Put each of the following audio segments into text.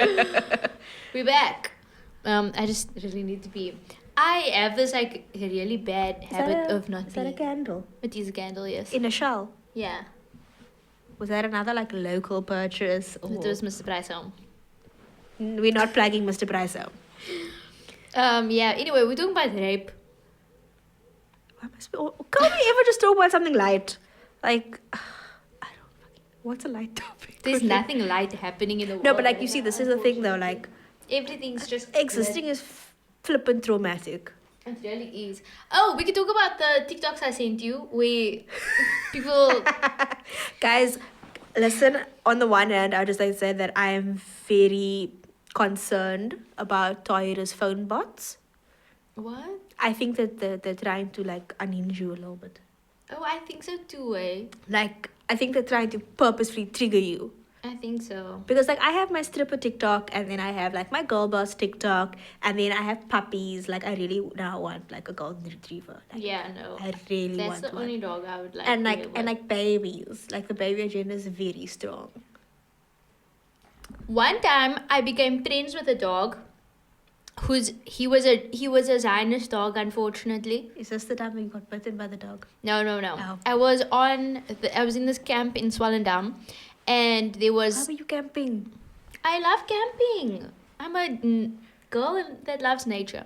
We're back. I just really need to pee. I have this like really bad habit of not Is that a peeing. candle? It is a candle, yes. In a shell? Yeah. Was that another like local purchase? Or... It was Mr. Price home. We're not plugging Mr. Price out. Yeah, anyway, we're talking about rape. Can't we ever just talk about something light? Like, I don't fucking... What's a light topic? There's nothing light happening in the world. No, but like you see, this is the thing though. Like, everything's just existing is flippant traumatic. It really is. Oh, we could talk about the TikToks I sent you where people... Guys, listen, on the one hand, I would just like to say that I am very concerned about Taahirah's phone bots. What? I think that they're trying to like unhinge you a little bit. Oh, I think so too, eh? Like, I think they're trying to purposefully trigger you. I think so. Because like I have my stripper TikTok, and then I have like my girl boss TikTok, and then I have puppies. Like I really now want like a golden retriever. Like, Yeah, no. I really That's want the one. only dog I would like. And like to and like babies. Like the baby agenda is very strong. one time I became friends with a dog he was a Zionist dog, unfortunately. Is this the time when you got bitten by the dog? No. Oh. I was in this camp in Swellendam, and there was... How were you camping? I love camping. I'm a girl that loves nature.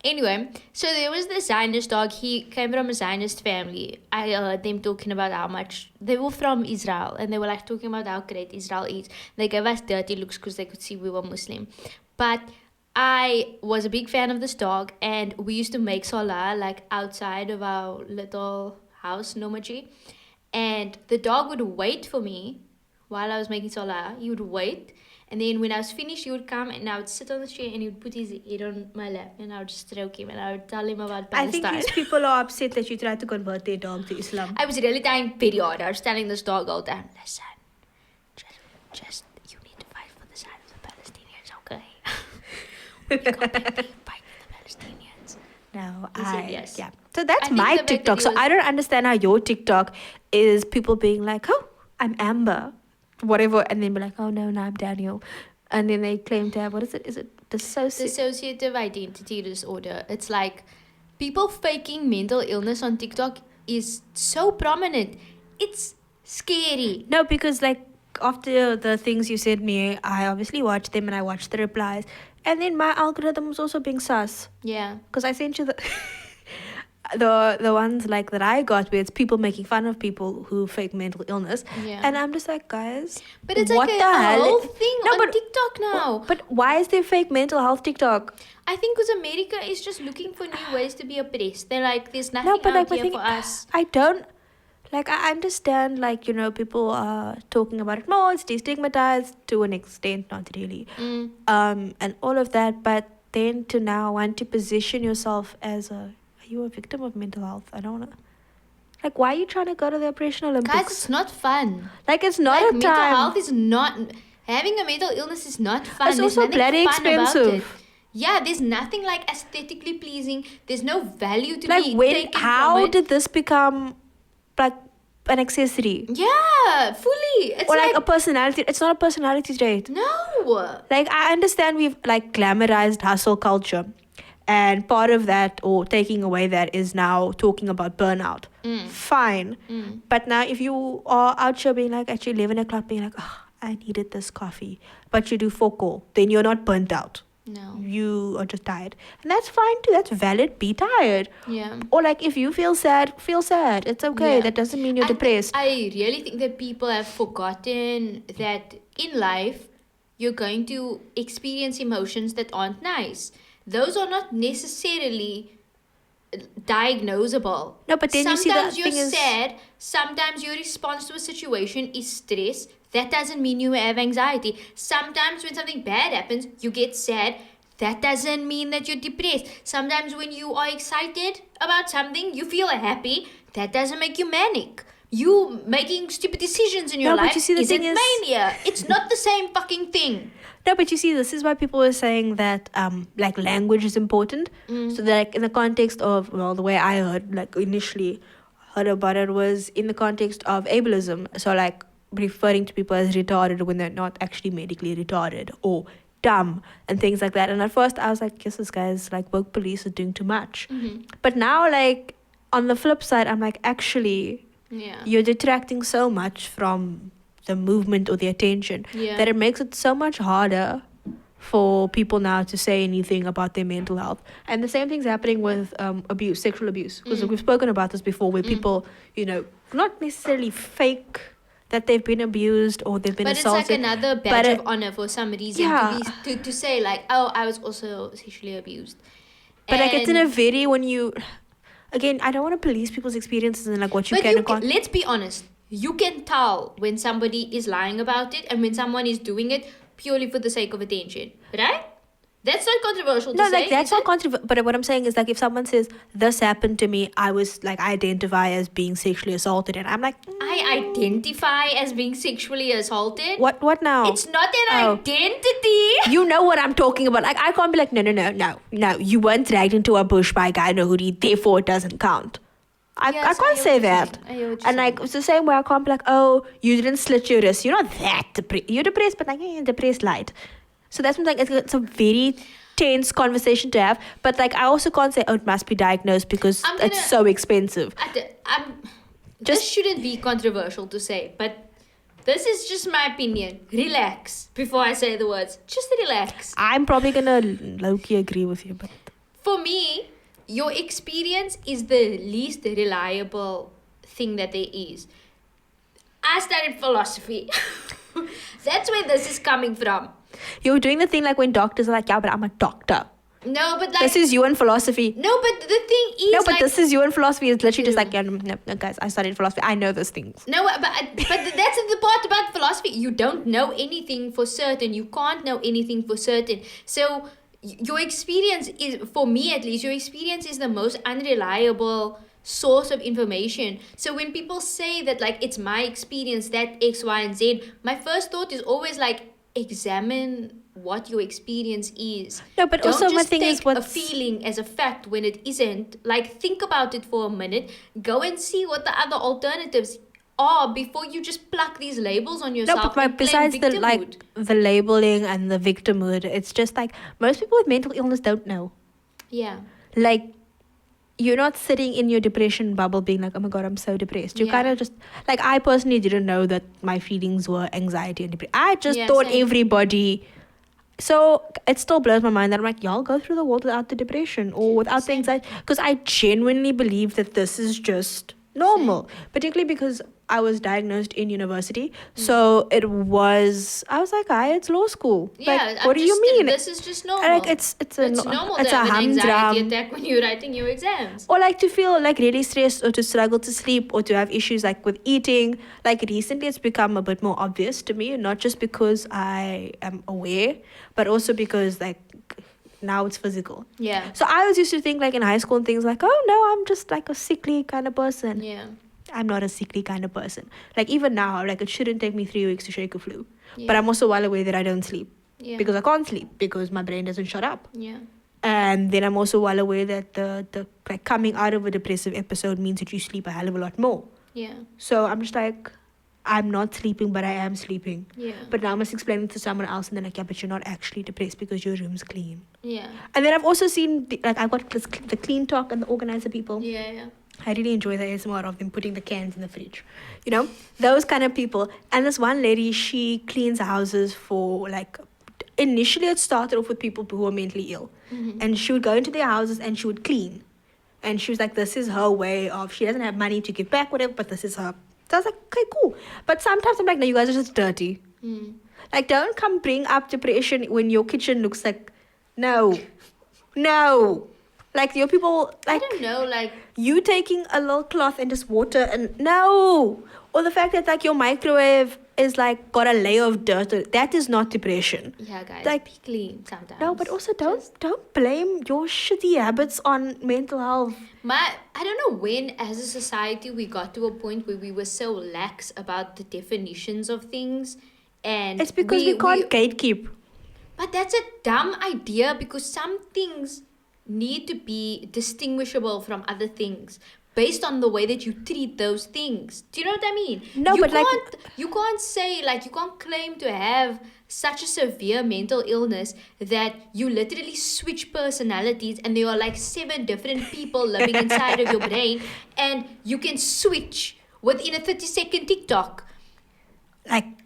Anyway, so there was this Zionist dog. He came from a Zionist family. I heard them talking about how much... They were from Israel, and they were like talking about how great Israel is. They gave us dirty looks because they could see we were Muslim. But I was a big fan of this dog, and we used to make salah like outside of our little house, Nomaji. And the dog would wait for me while I was making salah. He would wait. And then when I was finished, he would come and I would sit on the chair and he would put his head on my lap and I would just stroke him and I would tell him about Palestine. I think these people are upset that you tried to convert their dog to Islam. I was really trying very hard. I was telling this dog all the time, listen, just you need to fight for the side of the Palestinians, okay? We got that big fight for the Palestinians. No, He said yes. Yeah. So that's I think my the fact that TikTok. he So was- I don't understand how your TikTok is people being like, oh, I'm Amber, whatever, and then be like, oh no, I'm Daniel. And then they claim to have, what is it? Is it Dissociative identity disorder. It's like people faking mental illness on TikTok is so prominent. It's scary. No, because like after the things you sent me, I obviously watched them and I watched the replies. And then my algorithm was also being sus. Yeah. Because I sent you the the ones like that I got where it's people making fun of people who fake mental illness. Yeah. And I'm just like, guys, But it's what like the a hell? whole thing No, on but- TikTok now. But why is there fake mental health TikTok? I think because America is just looking for new ways to be oppressed. They're like, there's nothing No, but out like my here thing, for us. I don't like. I understand, like, you know, people are talking about it more. It's destigmatized to an extent, not really. And all of that. But then to now want to position yourself as are you a victim of mental health? I don't know. Like, why are you trying to go to the Operational Olympics? Guys, it's not fun. Like, it's not Like, a mental time. health is not... Having a mental illness is not fun. It's There's also nothing bloody fun about expensive. it. Yeah, there's nothing like aesthetically pleasing. There's no value to Like, be when? taken How from it. did this become like an accessory Yeah, fully. It's or like like a personality? It's not a personality trait. no. Like, I understand we've like glamorized hustle culture, and part of that or taking away that is now talking about burnout. Fine. But now if you are out here being like at 11 o'clock being like, oh, I needed this coffee, but you do focal, then you're not burnt out. No. You are just tired. And that's fine too. That's valid. Be tired. Yeah. Or like if you feel sad, feel sad. It's okay. Yeah. That doesn't mean you're And depressed. I really think that people have forgotten that in life, you're going to experience emotions that aren't nice. Those are not necessarily diagnosable. No, but then you see the sometimes you're thing is- sad, sometimes your response to a situation is stress. That doesn't mean you have anxiety. Sometimes when something bad happens, you get sad. That doesn't mean that you're depressed. Sometimes when you are excited about something, you feel happy. That doesn't make you manic. You making stupid decisions in your No, but life you see, the isn't thing is- mania. It's not the same fucking thing. No, but you see, this is why people are saying that like language is important. So that like in the context of, well, the way I heard, like initially heard about it was in the context of ableism. So like referring to people as retarded when they're not actually medically retarded or dumb and things like that. And at first I was like, yes, this guy's like, woke police is doing too much. Mm-hmm. But now, like, on the flip side, I'm like, actually, you're detracting so much from the movement or the attention that it makes it so much harder for people now to say anything about their mental health. And the same thing's happening with abuse, sexual abuse. Because we've spoken about this before, where people, not necessarily fake that they've been abused or they've been assaulted. But it's like another badge of honor for some reason to say like, oh, I was also sexually abused. But like, it's in a very, when you... Again, I don't want to police people's experiences and like what you can and can't. Let's be honest. You can tell when somebody is lying about it and when someone is doing it purely for the sake of attention, right? That's not controversial to say. No, like, that's not controversial. But what I'm saying is, like, if someone says, this happened to me, I identify as being sexually assaulted, and I'm like, I identify as being sexually assaulted? What now? It's not an identity. You know what I'm talking about. Like, I can't be like, no. You weren't dragged into a bush by a guy in a hoodie, therefore it doesn't count. I can't say that. And like, it's the same way I can't be like, oh, you didn't slit your wrist. You're not that depressed. You're depressed, but like, you're depressed light. So that's what I'm like, it's a very tense conversation to have. But like, I also can't say, oh, it must be diagnosed because it's so expensive. This shouldn't be controversial to say, but this is just my opinion. Relax before I say the words. Just relax. I'm probably gonna low-key agree with you, but for me, your experience is the least reliable thing that there is. I studied philosophy. That's where this is coming from. You're doing the thing like when doctors are like, yeah, but I'm a doctor. No, but like... This is you in philosophy. No, but the thing is... No, but like, this is you in philosophy. It's literally just like, yeah, no, guys, I studied philosophy. I know those things. No, but that's the part about philosophy. You don't know anything for certain. You can't know anything for certain. So your experience is, for me at least, your experience is the most unreliable source of information. So when people say that like, it's my experience that X, Y, and Z, my first thought is always like, examine what your experience is. No, but don't also my just thing take is what a feeling as a fact when it isn't. Like, think about it for a minute. Go and see what the other alternatives are before you just pluck these labels on yourself. No, but besides the labeling and the victimhood, it's just like most people with mental illness don't know. Yeah. Like, you're not sitting in your depression bubble being like, oh my God, I'm so depressed. You kind of just, like, I personally didn't know that my feelings were anxiety and depression. I just thought everybody... So it still blows my mind that I'm like, y'all go through the world without the depression or without the anxiety. Because I genuinely believe that this is just normal. Particularly because I was diagnosed in university. So I was like, it's law school. Yeah, like, what do you mean? This is just normal. Like, it's normal to have an anxiety attack when you're writing your exams. Or like to feel like really stressed or to struggle to sleep or to have issues like with eating. Like recently it's become a bit more obvious to me, not just because I am aware, but also because like now it's physical. Yeah. So I was used to think like in high school and things like, oh no, I'm just like a sickly kind of person. Yeah. I'm not a sickly kind of person. Like even now, like it shouldn't take me 3 weeks to shake a flu. Yeah. But I'm also well aware that I don't sleep. Yeah. Because I can't sleep because my brain doesn't shut up. Yeah. And then I'm also well aware that the like coming out of a depressive episode means that you sleep a hell of a lot more. Yeah. So I'm just like, I'm not sleeping, but I am sleeping. Yeah. But now I must explain it to someone else, and they're like, yeah, but you're not actually depressed because your room's clean. Yeah. And then I've also seen, I've got the clean talk and the organizer people. Yeah, yeah. I really enjoy the ASMR of them putting the cans in the fridge. You know, those kind of people. And this one lady, she cleans houses for like, initially it started off with people who were mentally ill. Mm-hmm. And she would go into their houses and she would clean. And she was like, this is her way of, she doesn't have money to give back, whatever, but this is her. So I was like, okay, cool. But sometimes I'm like, no, you guys are just dirty. Mm. Like, don't come bring up depression when your kitchen looks like, no. Like, your people, like... I don't know, like... You taking a little cloth and just water and... No! Or the fact that, like, your microwave is, like, got a layer of dirt. That is not depression. Yeah, guys, like, be clean sometimes. No, but also don't blame your shitty habits on mental health. I don't know when, as a society, we got to a point where we were so lax about the definitions of things. And it's because we can't gatekeep. But that's a dumb idea because some things need to be distinguishable from other things. based on the way that you treat those things. Do you know what I mean? No, you but like- you can't say, like, you can't claim to have such a severe mental illness that you literally switch personalities and there are like 7 different people living inside of your brain, and you can switch within a 30-second TikTok.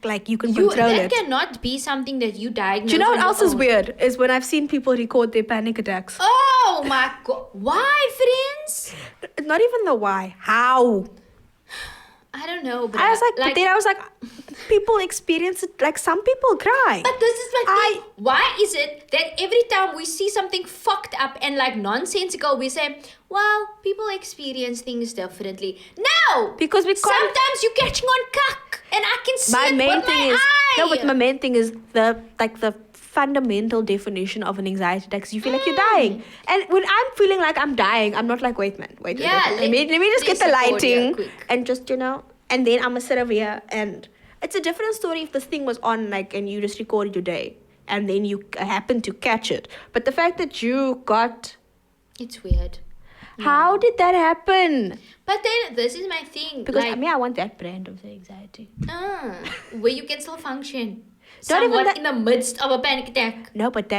Like you can control That it. cannot be something that you diagnose. Do you know what on your else is own. weird? Is when I've seen people record their panic attacks. Oh my god! Why, friends? Not even the why. How? I don't know, but I was like, but then I was like, people experience it. Like some people cry. But this is my thing. Why is it that every time we see something fucked up and like nonsensical, we say, well, people experience things differently. No! Because we can't. Sometimes you're catching on cuck and I can see My it main with thing my is eye. no, but my main thing is the fundamental definition of an anxiety attack is you feel like you're dying. And when I'm feeling like I'm dying, I'm not like, wait, man, wait. Yeah, Let me just get the please support here, lighting quick. and just, and then I'm gonna sit over here. And it's a different story if this thing was on, like, and you just recorded your day and then you happen to catch it. But the fact that you got, It's weird. how did that happen? But then this is my thing. Because like, I want that brand of the anxiety. where you can still function. Not even Somewhat that- in the midst of a panic attack. No, but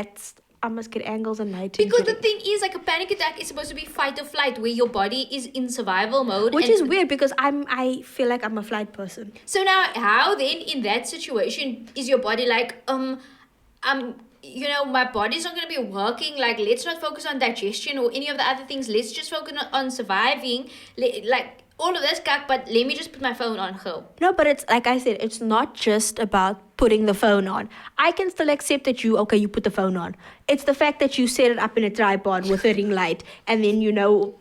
I must get angles and lighting. Because the thing is, like, a panic attack is supposed to be fight or flight, where your body is in survival mode. Which and is weird because I feel like I'm a flight person. So now, how then in that situation is your body like, my body's not going to be working. Like, let's not focus on digestion or any of the other things. Let's just focus on surviving. Like, all of this cuck, but let me just put my phone on go. No, but it's like I said, it's not just about putting the phone on. I can still accept that you put the phone on. It's the fact that you set it up in a tripod with a ring light and then,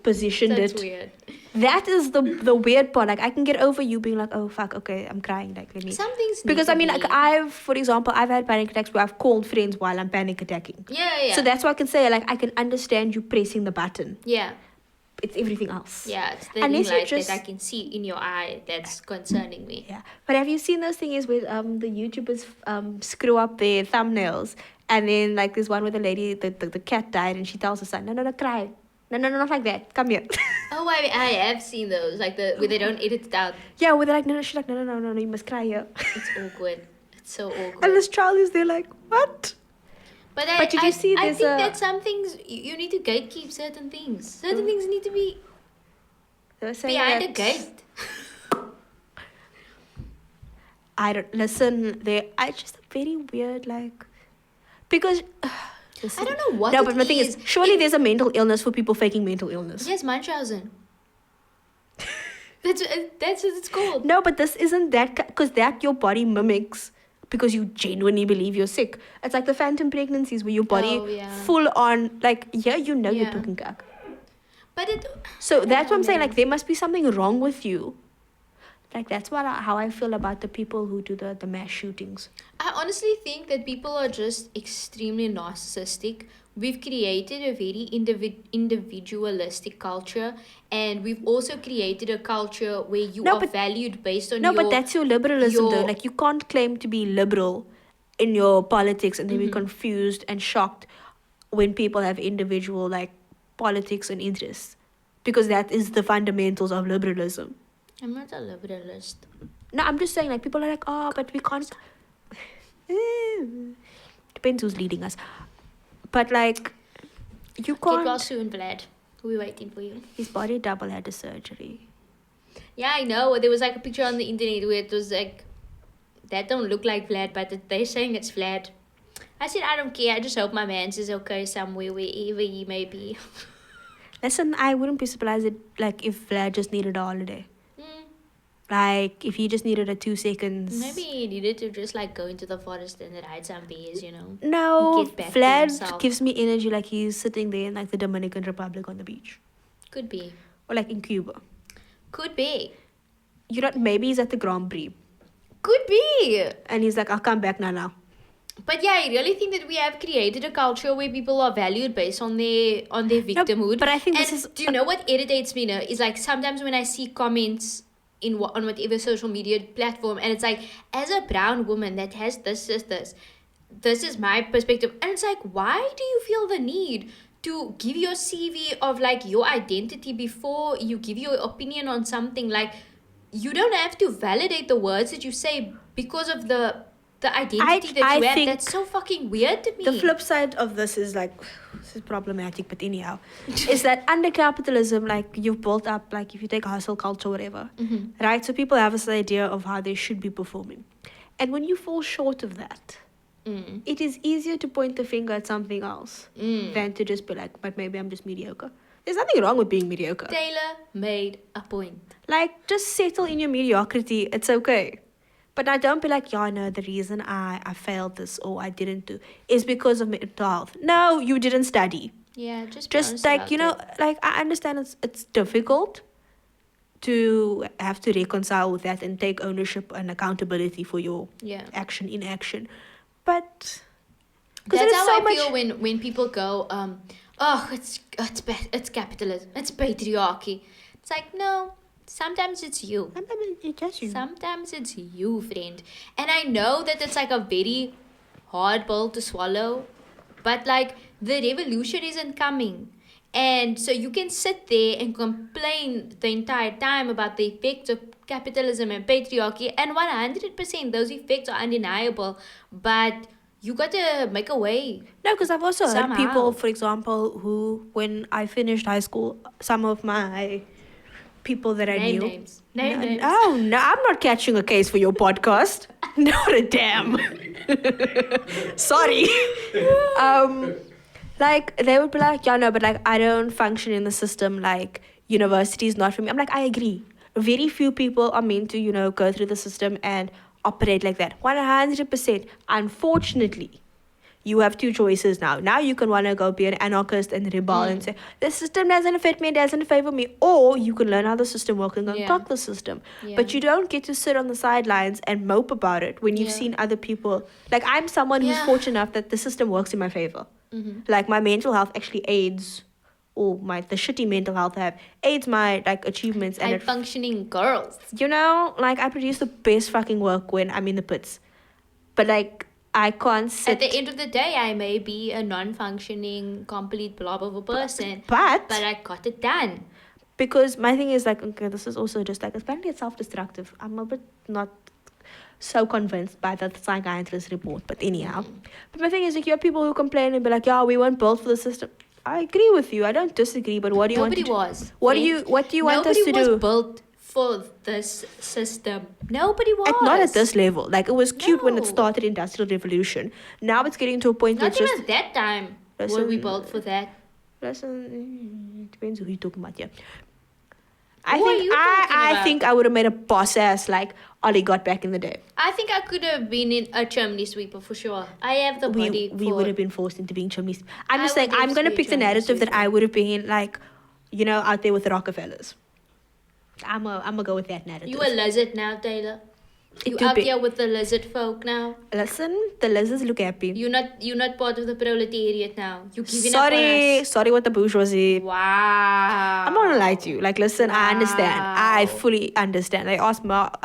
positioned That's it. weird. That is the weird part. Like, I can get over you being like, oh, fuck, okay, I'm crying. Like, let me. Some things Because, need I to mean, be- like, for example, I've had panic attacks where I've called friends while I'm panic attacking. Yeah. So that's why I can say, like, I can understand you pressing the button. Yeah. It's everything else. Yeah, it's the Unless you light just- that I can see in your eye that's concerning me. Yeah, but have you seen those things where the YouTubers screw up their thumbnails, and then like this one where the lady, the cat died, and she tells her son, no, cry, no, not like that, come here. Oh, I have seen those, like where they don't edit it out. Yeah, where they're like, no, she's like, no, you must cry here. It's awkward. It's so awkward. And this child is there like, what? But did you see I there's think a- that some things you need to gatekeep certain things. Certain things need to be They were saying behind a that- gate. I don't listen. I just very weird, like, because. I don't know what No, it but the thing is, surely there's a mental illness for people faking mental illness. Yes, Munchausen. That's what it's called. No, but this isn't that, because that your body mimics because you genuinely believe you're sick. It's like the phantom pregnancies where your body Oh, yeah. full on, like, you're Yeah. talking cuck. But it. So that's what I'm saying, know. like, there must be something wrong with you. Like, that's how I feel about the people who do the mass shootings. I honestly think that people are just extremely narcissistic. We've created a very individualistic culture, and we've also created a culture where you No, are but- valued based on No, your... but that's your liberalism, though. your- Like, you can't claim to be liberal in your politics and then be Mm-hmm. confused and shocked when people have individual, like, politics and interests. Because that is the fundamentals of liberalism. I'm not a liberalist. No, I'm just saying, like, people are like, oh, but we can't. Depends who's leading us. But, like, you Get well can't. soon, Vlad. We're waiting for you. His body double had a surgery. Yeah, I know. There was like a picture on the internet where it was like, that don't look like Vlad, but they're saying it's Vlad. I said, I don't care. I just hope my man's is okay somewhere, wherever he may be. Listen, I wouldn't be surprised if Vlad just needed a holiday. Hmm. Like, if he just needed a 2 seconds. Maybe he needed to just like go into the forest and ride some bears, No, Get back to Vlad himself. gives me energy like he's sitting there in like the Dominican Republic on the beach. Could be. Or like in Cuba. Could be. Maybe he's at the Grand Prix. Could be. And he's like, I'll come back now. But yeah, I really think that we have created a culture where people are valued based on their victimhood. but I think and this is- do you know what irritates me now? Is like sometimes when I see comments on whatever social media platform, and it's like, as a brown woman that has this is my perspective, and it's like, why do you feel the need to give your CV of like your identity before you give your opinion on something. Like, you don't have to validate the words that you say because of the identity that I you have. think That's so fucking weird to me. the flip side of this is like, this is problematic, but anyhow, is that under capitalism, like you've built up, like if you take hustle culture, whatever, right? So people have this idea of how they should be performing. And when you fall short of that, it is easier to point the finger at something else than to just be like, but maybe I'm just mediocre. There's nothing wrong with being mediocre. Taylor made a point. Like, just settle in your mediocrity. It's okay. But now don't be like, yeah, no, the reason I failed this or I didn't do is because of mental health. No, you didn't study. Yeah, just be honest Just like, about you know, it. like I understand it's difficult to have to reconcile with that and take ownership and accountability for your Yeah. action, inaction. But That's how I feel when people go, it's capitalism, it's patriarchy. It's like, no, sometimes it's you. Sometimes it's you, friend. And I know that it's like a very hard pill to swallow, but like the revolution isn't coming. And so you can sit there and complain the entire time about the effects of capitalism and patriarchy, and 100% those effects are undeniable, but you got to make a way. No, because I've also heard Somehow. people, for example, who, when I finished high school, some of my people that I Name knew. names. Name names. Oh, no, I'm not catching a case for your podcast. Not a damn. Sorry. Like, they would be like, yeah, no, but like, I don't function in the system. Like, university is not for me. I'm like, I agree. Very few people are meant to, you know, go through the system and operate like that. 100%. Unfortunately, you have two choices now. Now you can want to go be an anarchist and rebel and say, the system doesn't fit me, doesn't favor me. Or you can learn how the system works and go and talk the system. Yeah. But you don't get to sit on the sidelines and mope about it when you've seen other people. Like, I'm someone who's fortunate enough that the system works in my favor. Like, my mental health actually aids, or the shitty mental health I have, aids my, like, achievements. And And functioning girls. you know, like, I produce the best fucking work when I'm in the pits. But, like, I can't sit. At the end of the day, I may be a non-functioning, complete blob of a person, But I got it done. because my thing is, like, okay, this is also just, like, apparently it's self-destructive. I'm a bit not so convinced by the psychiatrist report, but anyhow. But my thing is, like, you have people who complain and be like, yeah, we weren't built for the system. I agree with you. I don't disagree, but what do you Nobody want to was. What do you want us to Nobody was do? built for this system. Nobody was. Not at this level. Like, it was cute when it No. started Industrial Revolution. Now it's getting to a point where Not it's even just... at that time were we built for that. It depends who you're talking about, yeah. Who are you talking I about? think I would have made a boss ass like Ollie got back in the day. I think I could have been in a chimney sweeper for sure. I have the body We for would have been forced into being chimneys. I'm I just would saying, I'm going to be a pick the chimney narrative that sweeper. I would have been like, you know, out there with the Rockefellers. I'm gonna go with that narrative. You a lizard now, Taylor. You do out be- here with the lizard folk now. Listen, the lizards look happy. You're not part of the proletariat now. You giving up on us. Sorry with the bourgeoisie. Wow. I'm not gonna lie to you. Like, listen, I understand. I Wow. fully understand. I asked Mark,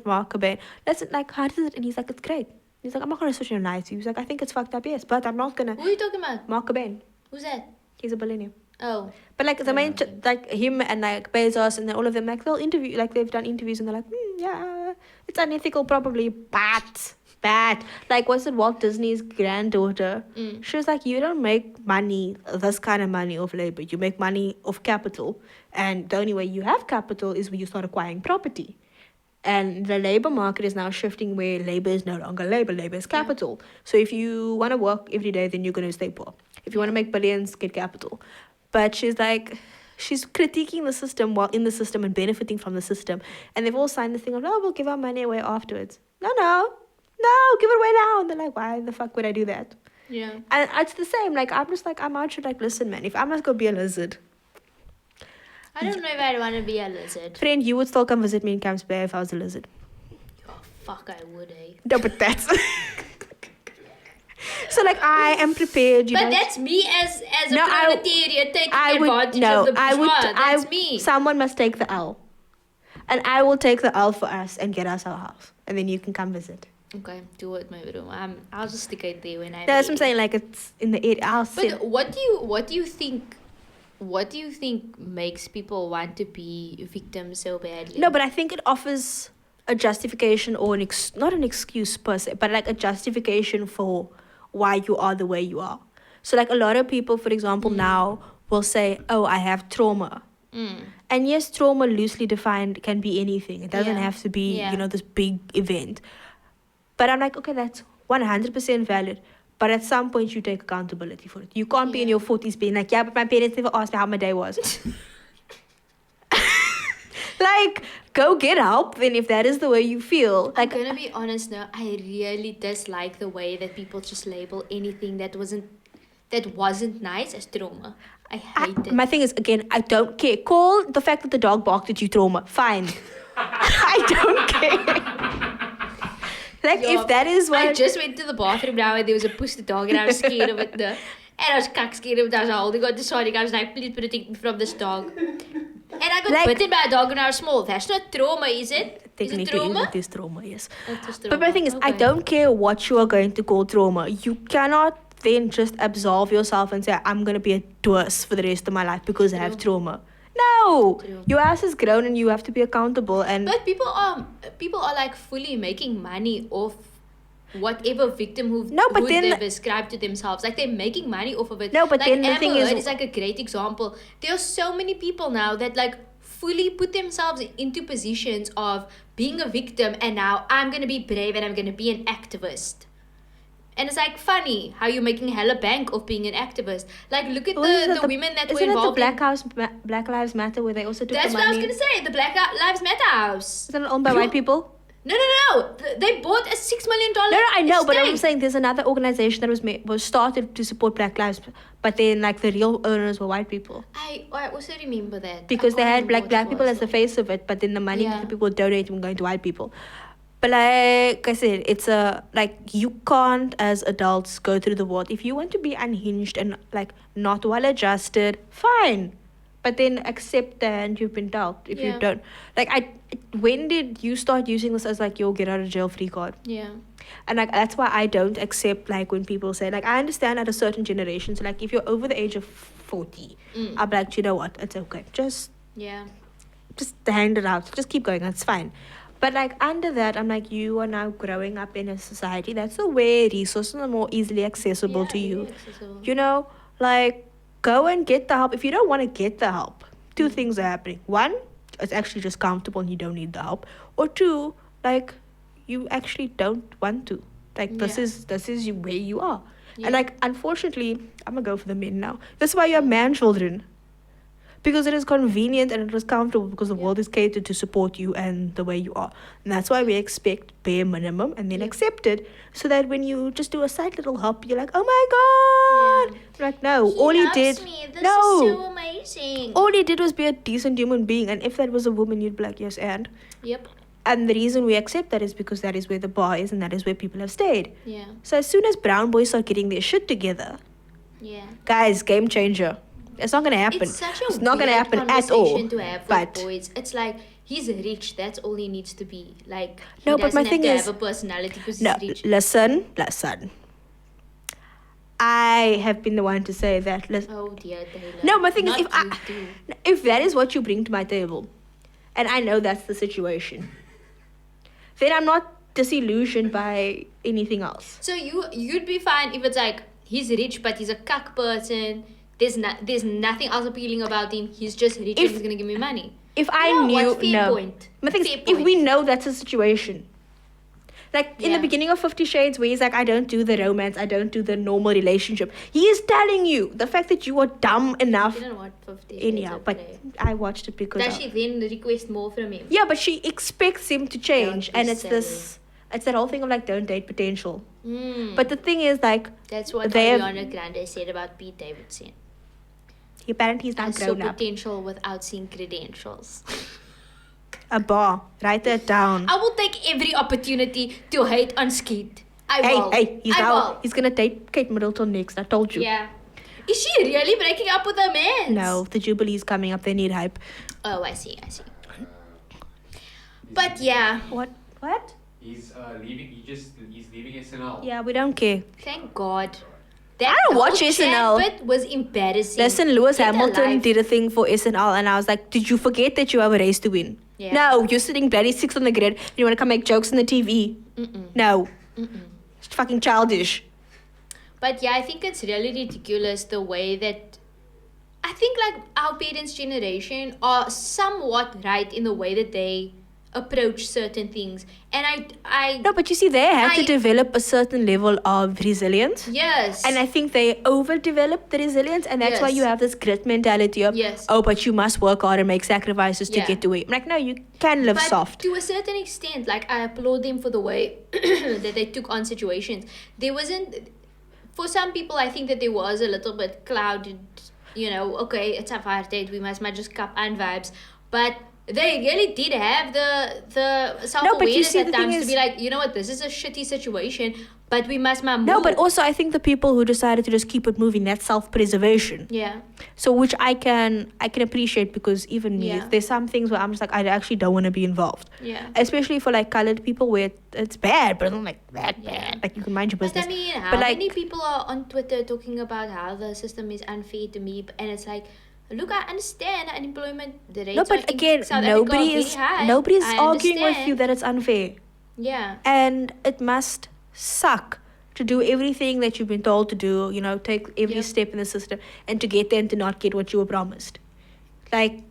Mark Cobain, listen, like, how does it? And he's like, it's great. He's like, I'm not gonna switch on lie to you. He's like, I think it's fucked up, yes, but I'm not gonna. Who are you talking about? Mark Cobain, Who's that? he's a billionaire. Oh. But like the main, like him and like Bezos and then all of them, like they'll interview, like they've done interviews and they're like, yeah, it's unethical probably, but like, was it Walt Disney's granddaughter? She was like, you don't make money, this kind of money off labor. You make money off capital, and the only way you have capital is when you start acquiring property. And the labor market is now shifting where labor is no longer labor is capital. So if you want to work every day, then you're going to stay poor. If you want to make billions, get capital. But she's like, she's critiquing the system while in the system and benefiting from the system. And they've all signed the thing of, no, we'll give our money away afterwards. No, give it away now. And they're like, why the fuck would I do that? Yeah. And it's the same. Like, I'm just like, I'm out here like, listen, man, if I must go be a lizard. I don't know if I'd want to be a lizard. Friend, you would still come visit me in Camps Bay if I was a lizard. Oh, fuck, I would, eh? No, but that's... So, like, I am prepared, you But know. that's me as a No, proletariat taking advantage of the bourgeois. That's me. Someone must take the L. And I will take the L for us and get us our house. And then you can come visit. Okay, do it, my room. I'll just stick it there when I'm That's what I'm ready. saying. Like it's in the area. I'll sit. But what do you think? What do you think makes people want to be victims so badly? No, but I think it offers a justification or not an excuse per se, but like a justification for why you are the way you are. So like a lot of people, for example, now will say, "Oh, I have trauma." And yes, trauma loosely defined can be anything. It doesn't Yeah. have to be, Yeah. this big event. But I'm like, okay, that's 100% valid. But at some point, you take accountability for it. You can't be in Yeah. your 40s being like, yeah, but my parents never asked me how my day was. Like, go get help then if that is the way you feel. I'm Like, gonna be honest now, I really dislike the way that people just label anything that wasn't nice as trauma. I hate it. my thing is, again, I don't care. Call the fact that the dog barked at you trauma. Fine. I don't care. Like, Yeah, if that is what... I just went to the bathroom now and there was a push the dog and I was scared of it. And I was scared of it. I was holding on to Sonic. I was like, please protect me from this dog. And I got Like- bitten by a dog when I was small. That's not trauma, is it? Is it Technically, trauma? it is trauma, yes. It is But trauma. my thing is, I Okay. don't care what you are going to call trauma. You cannot then just absolve yourself and say, I'm going to be a dwarf for the rest of my life because I have trauma. No! True. Your ass is grown and you have to be accountable. And But people are like fully making money off whatever victimhood No, but who then- they've ascribed to themselves. Like they're making money off of it. No, but like then the Amber thing is- Heard is like a great example. There are so many people now that like fully put themselves into positions of being a victim, and now I'm gonna be brave and I'm gonna be an activist. And it's like funny how you're making hella bank of being an activist. Like look at What is it, the women that were isn't it the involved Black Lives Matter where they also took That's the what I was money? gonna say. The Black Lives Matter house. Isn't it owned by white people? No. They bought a $6 million. No, I know, but I'm estate. saying there's another organization that was started to support Black Lives, but then like the real owners were white people. I also remember that. Because I they can't had remember black what it people was, as the though. face of it, but then the money Yeah. that the people donate were going to white people. But like I said, it's you can't as adults go through the world. If you want to be unhinged and like not well adjusted, fine. But then accept the hand you've been dealt. If Yeah. you don't, when did you start using this as like your get out of jail free card? Yeah. And like that's why I don't accept like when people say like I understand at a certain generation. So like if you're over the age of 40, I'm like, you know what, it's okay. Just Yeah. hand it out. Just keep going. That's fine. But like under that, I'm like, you are now growing up in a society that's where resources are more easily accessible to you. You know, like go and get the help. If you don't want to get the help, two things are happening. One, it's actually just comfortable and you don't need the help. Or two, like you actually don't want to. Like this is where you are. Yeah. And like unfortunately, I'm gonna go for the men now. That's why you have man children. Because it is convenient and it is comfortable because the world is catered to support you and the way you are. And that's why we expect bare minimum and then accept it. So that when you just do a slight little help, you're like, oh my God. Like, no, all he did. Me. This no. is so amazing. All he did was be a decent human being. And if that was a woman, you'd be like, yes, and. Yep. And the reason we accept that is because that is where the bar is and that is where people have stayed. Yeah. So as soon as brown boys start getting their shit together, Yeah. guys, game changer. It's not gonna happen. It's such a It's not gonna weird happen at all. conversation to have with But boys. It's like he's rich. That's all he needs to be. Like he No, but my doesn't thing have is- to have a personality because no, he's rich. listen. I have been the one to say that. Oh dear, Taylor. No, my thing is, Not you too. if that is what you bring to my table, and I know that's the situation, then I'm not disillusioned by anything else. So you'd be fine if it's like he's rich but he's a cuck person. There's nothing else appealing about him. He's just rich and he's gonna give me money. If I No, knew, what fair point? My thing is, Fair if we point. know that's a situation, like in Yeah. the beginning of 50 Shades, where he's like, I don't do the romance, I don't do the normal relationship. He is telling you the fact that you are dumb enough. You don't want 50. Anyhow, but I watched it because. does she then request more from him? Yeah, but she expects him to change, Don't be and it's silly. it's that whole thing of like don't date potential. Mm. But the thing is, like, That's what they have- Ariana Grande said about Pete Davidson. apparently he's now I saw grown up. potential without seeing credentials. A bar, write that down. I will take every opportunity to hate on Skeet. I Hey, will. hey, I will. he's gonna date Kate Middleton next. I told you. Yeah. Is she really breaking up with her man? No, the Jubilee's coming up. They need hype. Oh, I see. But yeah. What? What? He's leaving. He's leaving SNL. Yeah, we don't care. Thank God. That I don't watch whole SNL. chat bit was embarrassing. Listen, Lewis Get a Hamilton life. did a thing for SNL, and I was like, did you forget that you have a race to win? Yeah. No, you're sitting bloody six on the grid, and you want to come make jokes on the TV. No. It's fucking childish. But yeah, I think it's really ridiculous the way that I think like our parents' generation are somewhat right in the way that they approach certain things. And I No, but you see, they had to I- develop a certain level of resilience. yes. And I think they overdeveloped the resilience, and that's why Yes. you have this grit mentality of, Yes. oh, but you must work hard and make sacrifices to Yeah. get to it. I'm like, no, you can live but soft. to a certain extent, like I applaud them for the way that they took on situations. There wasn't, for some people, I think that there was a little bit clouded, okay, it's apartheid, we must just cup and vibes. But they really did have the self-awareness see, at the thing times to is- be like, you know what, this is a shitty situation, but we must move. No, but also I think the people who decided to just keep it moving, that's self-preservation. Yeah. So which I can appreciate, because even me, Yeah. there's some things where I'm just like, I actually don't want to be involved. Yeah. Especially for like colored people where it's bad, but it's not like that Yeah. bad. Like you can mind your But business. I mean, how But, like- many people are on Twitter talking about how the system is unfair to me, and it's like, look, I understand unemployment, the rates No, are but in again, South Africa are nobody very is high. nobody's I arguing with understand. you that it's unfair. Yeah. And it must suck to do everything that you've been told to do, take every Yep. step in the system, and to get there and to not get what you were promised. Like,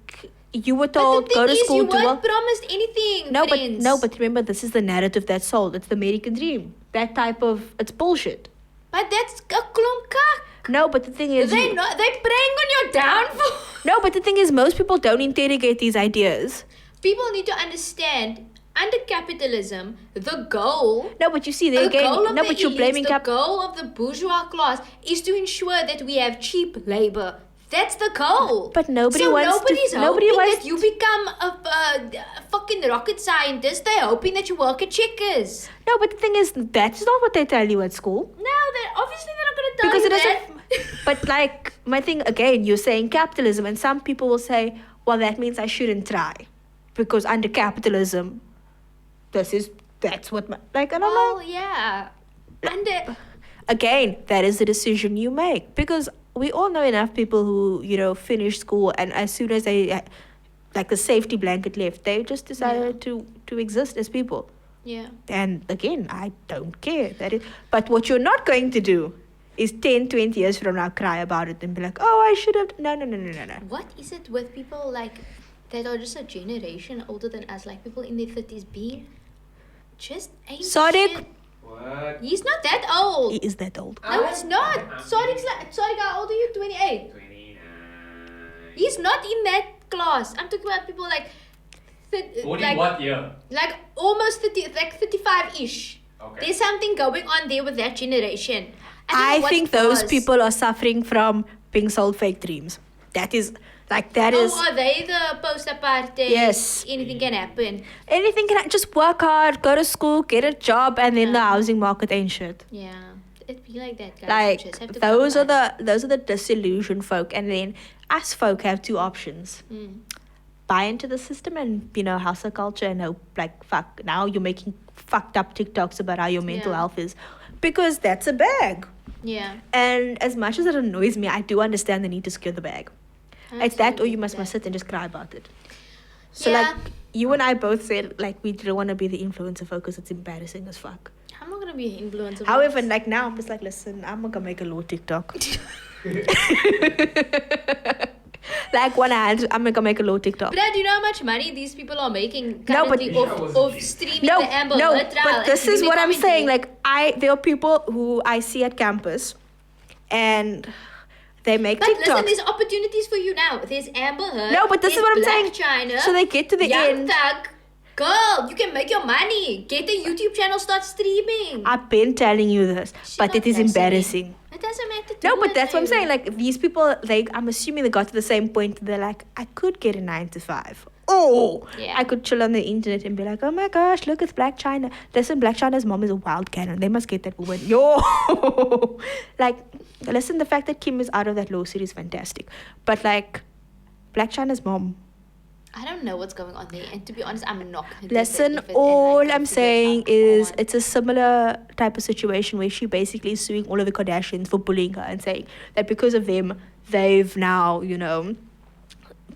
you were But told, the go thing to is, school, you do weren't well. promised anything, No, friends. but remember, this is the narrative that's sold. It's the American dream. That type of, it's bullshit. But that's a klomp kak. No, but the thing is, They're preying on your downfall. no, but the thing is, most people don't interrogate these ideas. People need to understand, under capitalism, the goal No, but you see, the they again, goal of no, the but you're elites, blaming the goal of the bourgeois class is to ensure that we have cheap labor. That's the goal. But nobody so wants to- nobody's nobody hoping wants that you become a fucking rocket scientist. They're hoping that you work at Checkers. No, but the thing is, that's not what they tell you at school. No, obviously they're not going to tell Because you it that. doesn't. But like, my thing again, you're saying capitalism, and some people will say, well, that means I shouldn't try, because under capitalism, that's what my, like, and I'm Well, like, yeah. Under again, that is the decision you make, because we all know enough people who finish school, and as soon as they like the safety blanket left, they just decided to exist as people. yeah. And again, I don't care. But what you're not going to do is 10, 20 years from now cry about it and be like, oh, I should have. No. What is it with people like that are just a generation older than us, like people in their 30s being just ain't Sadiq. shit. What? He's not that old. He is that old. No, he's not. Sadiq, how old are you? 28. 29. He's not in that class. I'm talking about people like, Only like, what year? like almost 30, like 35-ish. Okay. There's something going on there with that generation. don't know I what think it those was. people are suffering from being sold fake dreams. That is. Oh, are they the post-apartheid? Yes. Anything can happen. Anything can just work hard, go to school, get a job, and then the Yeah. housing market ain't shit. Yeah. It'd be like that, guys. You just have Like to those are come the disillusioned folk, and then us folk have two options: on. buy into the system and hustle culture, and hope like fuck now you're making fucked up TikToks about how your mental Yeah. health is, because that's a bag. Yeah. And as much as it annoys me, I do understand the need to secure the bag. It's that, or you must sit and just cry about it. So Yeah. like you and I both said like we didn't want to be the influencer folk because it's embarrassing as fuck. I'm not gonna be an influencer. However, like now I'm just like, listen, I'm gonna make a low TikTok. Like one hand, I'm gonna make a low TikTok. But do you know how much money these people are making No, but- currently That was off a streaming No, the Amber no, Heard trial? but this and is giving what I'm saying. commentary? Like there are people who I see at campus, and they make But listen, TikToks. there's opportunities for you now. There's Amber Heard. No, but this is there's what I'm Black saying. China, So they get to the Young end. Thug. Girl, you can make your money. Get a YouTube channel, start streaming. I've been telling you this, She's but not it is listening. embarrassing. It doesn't matter. No, do but it, that's what I'm saying. baby. Like these people, I'm assuming they got to the same point. They're like, I could get a 9 to 5. Oh, Yeah. I could chill on the internet and be like, oh my gosh, look, it's Black China. Listen, Black China's mom is a wild cannon. They must get that woman. Yo, like, listen, the fact that Kim is out of that lawsuit is fantastic. But like, Black China's mom, I don't know what's going on there, and to be honest, I'm not gonna take the Listen, effort and, all like, I'm figure saying out is on- it's a similar type of situation where she basically is suing all of the Kardashians for bullying her and saying that because of them, they've now,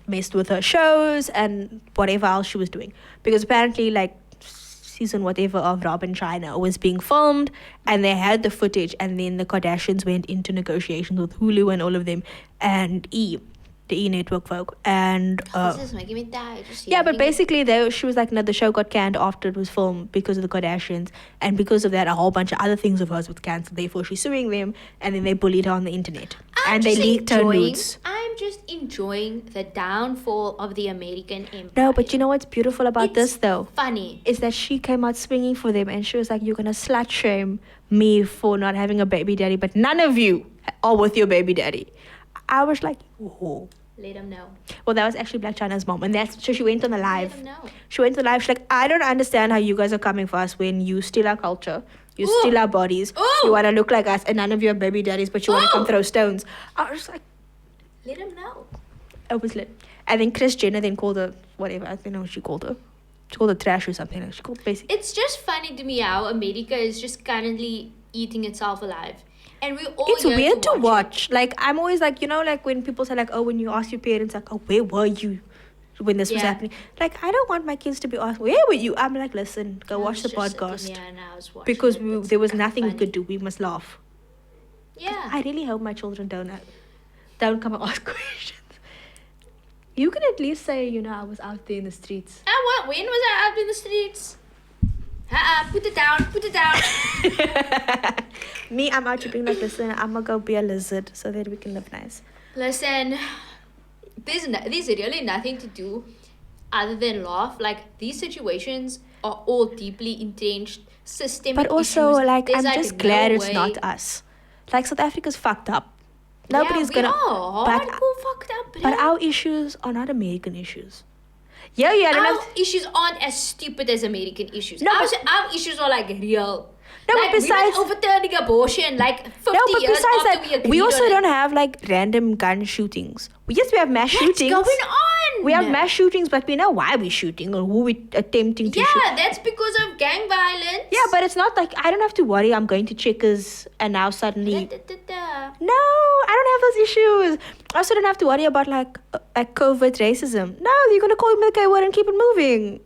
messed with her shows and whatever else she was doing. Because apparently, like, season whatever of Rob in China was being filmed and they had the footage, and then the Kardashians went into negotiations with Hulu and all of them and the E network folk, and This is making me die. Just yeah, but hearing it. basically she was like, no, the show got canned after it was filmed because of the Kardashians, and because of that a whole bunch of other things of hers was cancelled, therefore she's suing them, and then they bullied her on the internet and they leaked her nudes. I'm just enjoying the downfall of the American empire. No, but you know what's beautiful about It's this though funny. is that she came out swinging for them, and she was like, you're gonna slut shame me for not having a baby daddy, but none of you are with your baby daddy. I was like, oh. Let them know. Well, that was actually Black China's mom, and that's so she went on the Let live. them know. She went to live. She's like, I don't understand how you guys are coming for us when you steal our culture, you Ooh. steal our bodies, Ooh. you want to look like us, and none of you are baby daddies, but you want to come Ooh. throw stones. I was like, Let them know. it was lit. And then Kris Jenner then called her whatever. I don't know what she called her. She called her trash or something. Like, she called basically. It's just funny to me how America is just currently eating itself alive. And we all It's here weird to it. watch. Like, I'm always like, like when people say like, oh, when you ask your parents like, oh, where were you when this was Yeah. happening? Like, I don't want my kids to be asked, where were you? I'm like, listen, go I watch was the just podcast. sitting here and I was watching Because it. It's there was kinda nothing we funny. could do. We must laugh. Yeah. I really hope my children don't come and ask questions. You can at least say, I was out there in the streets. When was I out in the streets? Put it down. Put it down. Me, I'm out here being like, listen, I'm gonna go be a lizard so that we can live nice. Listen, there's really nothing to do other than laugh. Like, these situations are all deeply entrenched systemic But also, issues. like, There's, I'm like, just no glad it's way- not us. Like, South Africa's fucked up. Nobody's yeah, we gonna. are but- hardcore fucked up, bro. But our issues are not American issues. Yeah, I don't Our know. issues aren't as stupid as American issues. No, our, but- our issues are like real. No, but like, besides- we were overturning abortion like 50 No, but years besides after that, we agreed we also on don't it. have like random gun shootings. Yes, we have mass What's shootings. going on? We have mass shootings, but we know why we're shooting or who we're attempting to shoot. Yeah, that's because of gang violence. Yeah, but it's not like I don't have to worry I'm going to Checkers and now suddenly. Da-da-da-da. No, I don't have those issues. I also don't have to worry about like covert racism. No, you're gonna call me the K word and keep it moving.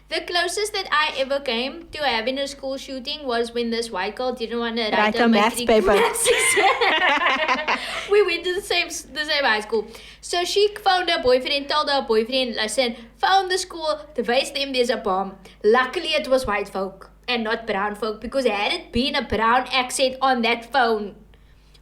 The closest that I ever came to having a school shooting was when this white girl didn't want to Write write a a maths matric paper. maths exam. We went to the same high school. So she found her boyfriend, told her boyfriend, listen, found the school, devised them there's a bomb. Luckily it was white folk and not brown folk, because had it been a brown accent on that phone,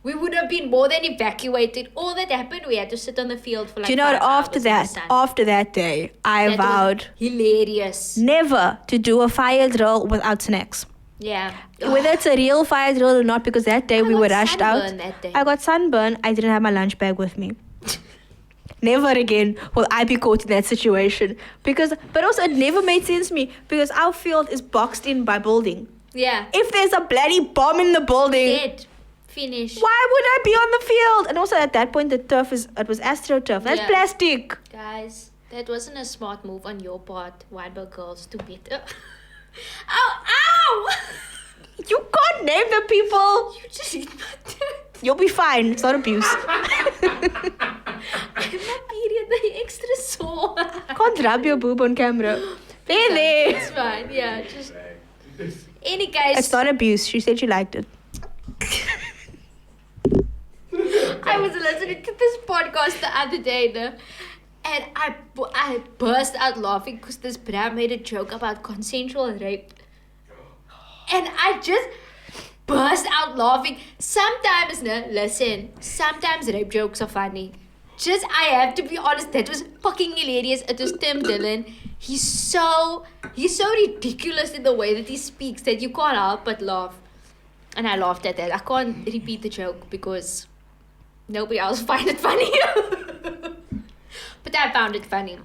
we would have been more than evacuated. All that happened, we had to sit on the field for like Do you know what? 5 hours in the After sun. that day, I That was vowed hilarious. never to do a fire drill without snacks. Yeah. Whether it's a real fire drill or not, because that day I we were got rushed out. sunburn that day. I got sunburn. I didn't have my lunch bag with me. Never again will I be caught in that situation. But also it never made sense to me because our field is boxed in by building. Yeah. If there's a bloody bomb in the building, Dead. Finish. why would I be on the field? And also at that point, it was AstroTurf. That's Yeah. plastic. Guys, that wasn't a smart move on your part, Whitebird girls, to beat up. Ow! Ow! You can't name the people. You just hit my tooth. You'll be fine. It's not abuse. My period, the extra sore. Can't rub your boob on camera. There. It's fine. Yeah, just. Any guys, It's not abuse. She said she liked it. I was listening to this podcast the other day, no? And I burst out laughing because this Bram made a joke about consensual rape. And I just burst out laughing. Sometimes rape jokes are funny. I have to be honest, that was fucking hilarious. It was Tim Dillon. He's so ridiculous in the way that he speaks that you can't help but laugh. And I laughed at that. I can't repeat the joke because nobody else find it funny. But I found it funny.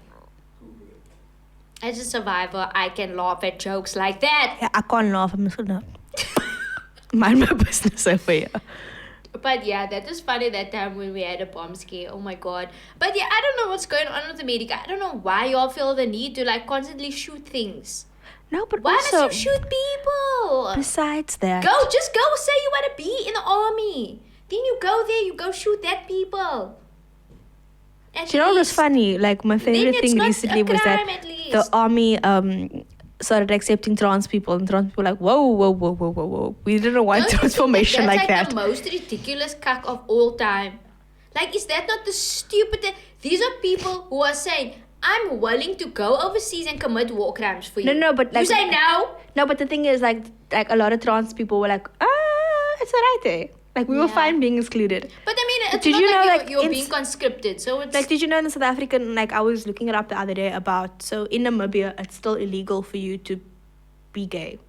As a survivor, I can laugh at jokes like that. Yeah, I can't laugh. I'm just gonna mind my business over here. But yeah, that was funny that time when we had a bomb scare. Oh my god. But yeah, I don't know what's going on with America. I don't know why y'all feel the need to like constantly shoot things. No, but Why also, must you shoot people? besides that, Just go say you want to be in the army. Then you go there, you go shoot that people. At do you know what was least. funny? Like, my favorite Then it's thing not recently a was crime, that at least. the army started accepting trans people, and trans people were like, whoa. We didn't want Don't you think transformation that's like that. the most ridiculous cuck of all time? Like, is that not the stupidest? These are people who are saying, I'm willing to go overseas and commit war crimes for you. No, but like, you say no? No, but the thing is, like a lot of trans people were like, it's alright there. Like, we were Yeah. fine being excluded. But I mean, it's Did not you know, like like, you're in being conscripted. So it's Like, did you know in the South African, like, I was looking it up the other day about, so in Namibia, it's still illegal for you to be gay.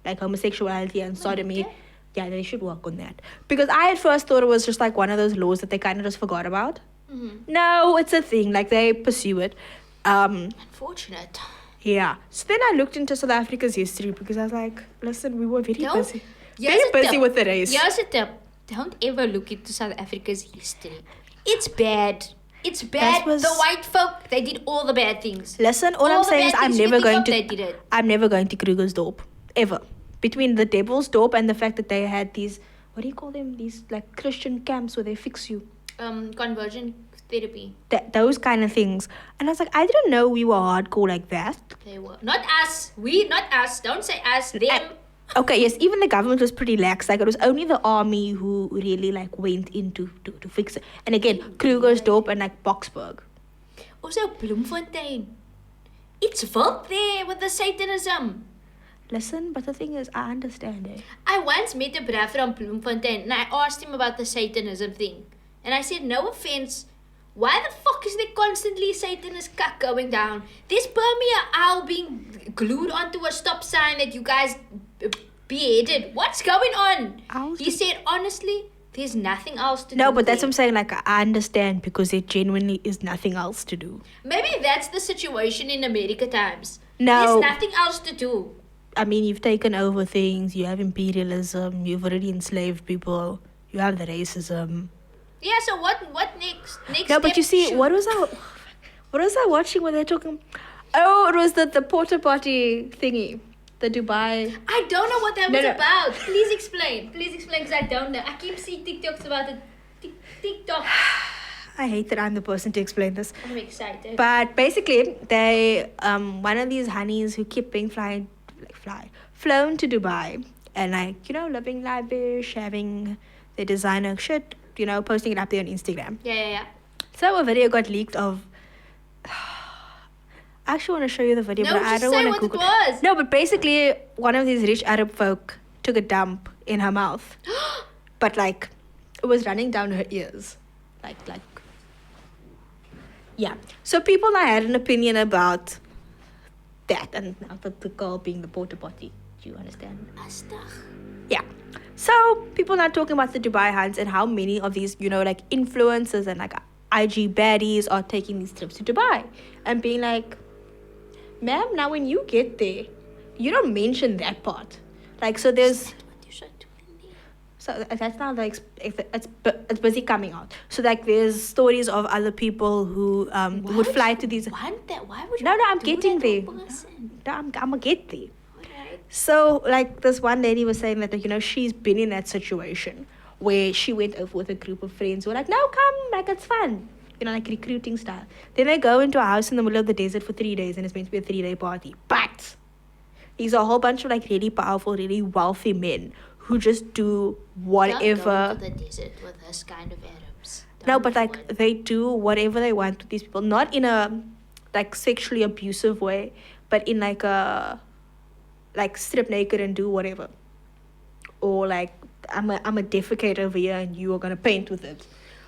Like, homosexuality and sodomy. okay. Yeah, they should work on that. Because I at first thought it was just like one of those laws that they kind of just forgot about. No, it's a thing. Like, they pursue it. unfortunate. Yeah. So then I looked into South Africa's history because I was like, listen, we were very Don't- busy. Here's Very a busy tip. with the race. Here's a tip. Don't ever look into South Africa's history. It's bad. It's bad. That was- The white folk, they did all the bad things. Listen, all I'm the saying is bad I'm things you never think going of, to they did it. I'm never going to Krugersdorp. Ever. Between the Devil's Dorp and the fact that they had these, what do you call them? These like Christian camps where they fix you. Conversion therapy. Those kind of things. And I was like, I didn't know we were hardcore like that. They were. Not us. Not us. Don't say us. Them. Okay, yes, even the government was pretty lax. Like, it was only the army who really like went in to fix it. And again, Krugersdorp and like Boksburg. Also, Bloemfontein. It's wild there with the Satanism. Listen, but the thing is, I understand it. I once met a bruv from Bloemfontein and I asked him about the Satanism thing. And I said, no offense, why the fuck is there constantly Satanist cuck going down? There's Burmese owl being glued onto a stop sign that you guys beheaded. What's going on? Owls He said, honestly, there's nothing else to do. No, but that's what I'm there. saying. Like, I understand because there genuinely is nothing else to do. Maybe that's the situation in America times. No. There's nothing else to do. I mean, you've taken over things. You have imperialism. You've already enslaved people. You have the racism. Yeah, so what next? Next No, but step you see, should- what was I watching when they're talking? Oh, it was the porta potty thingy, the Dubai. I don't know what that No, was no. about. Please explain. Because I don't know. I keep seeing TikToks about it. TikTok. I hate that I'm the person to explain this. I'm excited. But basically, they one of these honeys who keep being flown to Dubai and like, you know, living lavish, having their designer shit, you know, posting it up there on Instagram. Yeah. So a video got leaked of. I actually want to show you the video, No, but I just don't say want to what it Google. was. No, but basically, one of these rich Arab folk took a dump in her mouth, but like, it was running down her ears, like. Yeah. So people now had an opinion about that, and now the girl being the porta potty. Do you understand? Astag. Yeah. So people are talking about the Dubai hunts and how many of these, you know, like influencers and like IG baddies are taking these trips to Dubai and being like, ma'am, now when you get there, you don't mention that part. Like, so there's, What you should do in there? so that's now like, it's busy coming out. So like there's stories of other people who Why would fly to these. Want that? Why would you? No, I'm do getting that to a there. person? No, I'm gonna get there. Alright. So, like, this one lady was saying that, like, you know, she's been in that situation where she went over with a group of friends who were like, no, come, like, it's fun. You know, like recruiting style. Then they go into a house in the middle of the desert for 3 days and it's meant to be a 3-day party. But these are a whole bunch of, like, really powerful, really wealthy men who just do whatever. Don't go to the desert with this kind of Arabs. No, Don't but, like, want- they do whatever they want with these people. Not in a, like, sexually abusive way, but in, like, a... like strip naked and do whatever, or like I'm a defecate over here and you are gonna paint with it,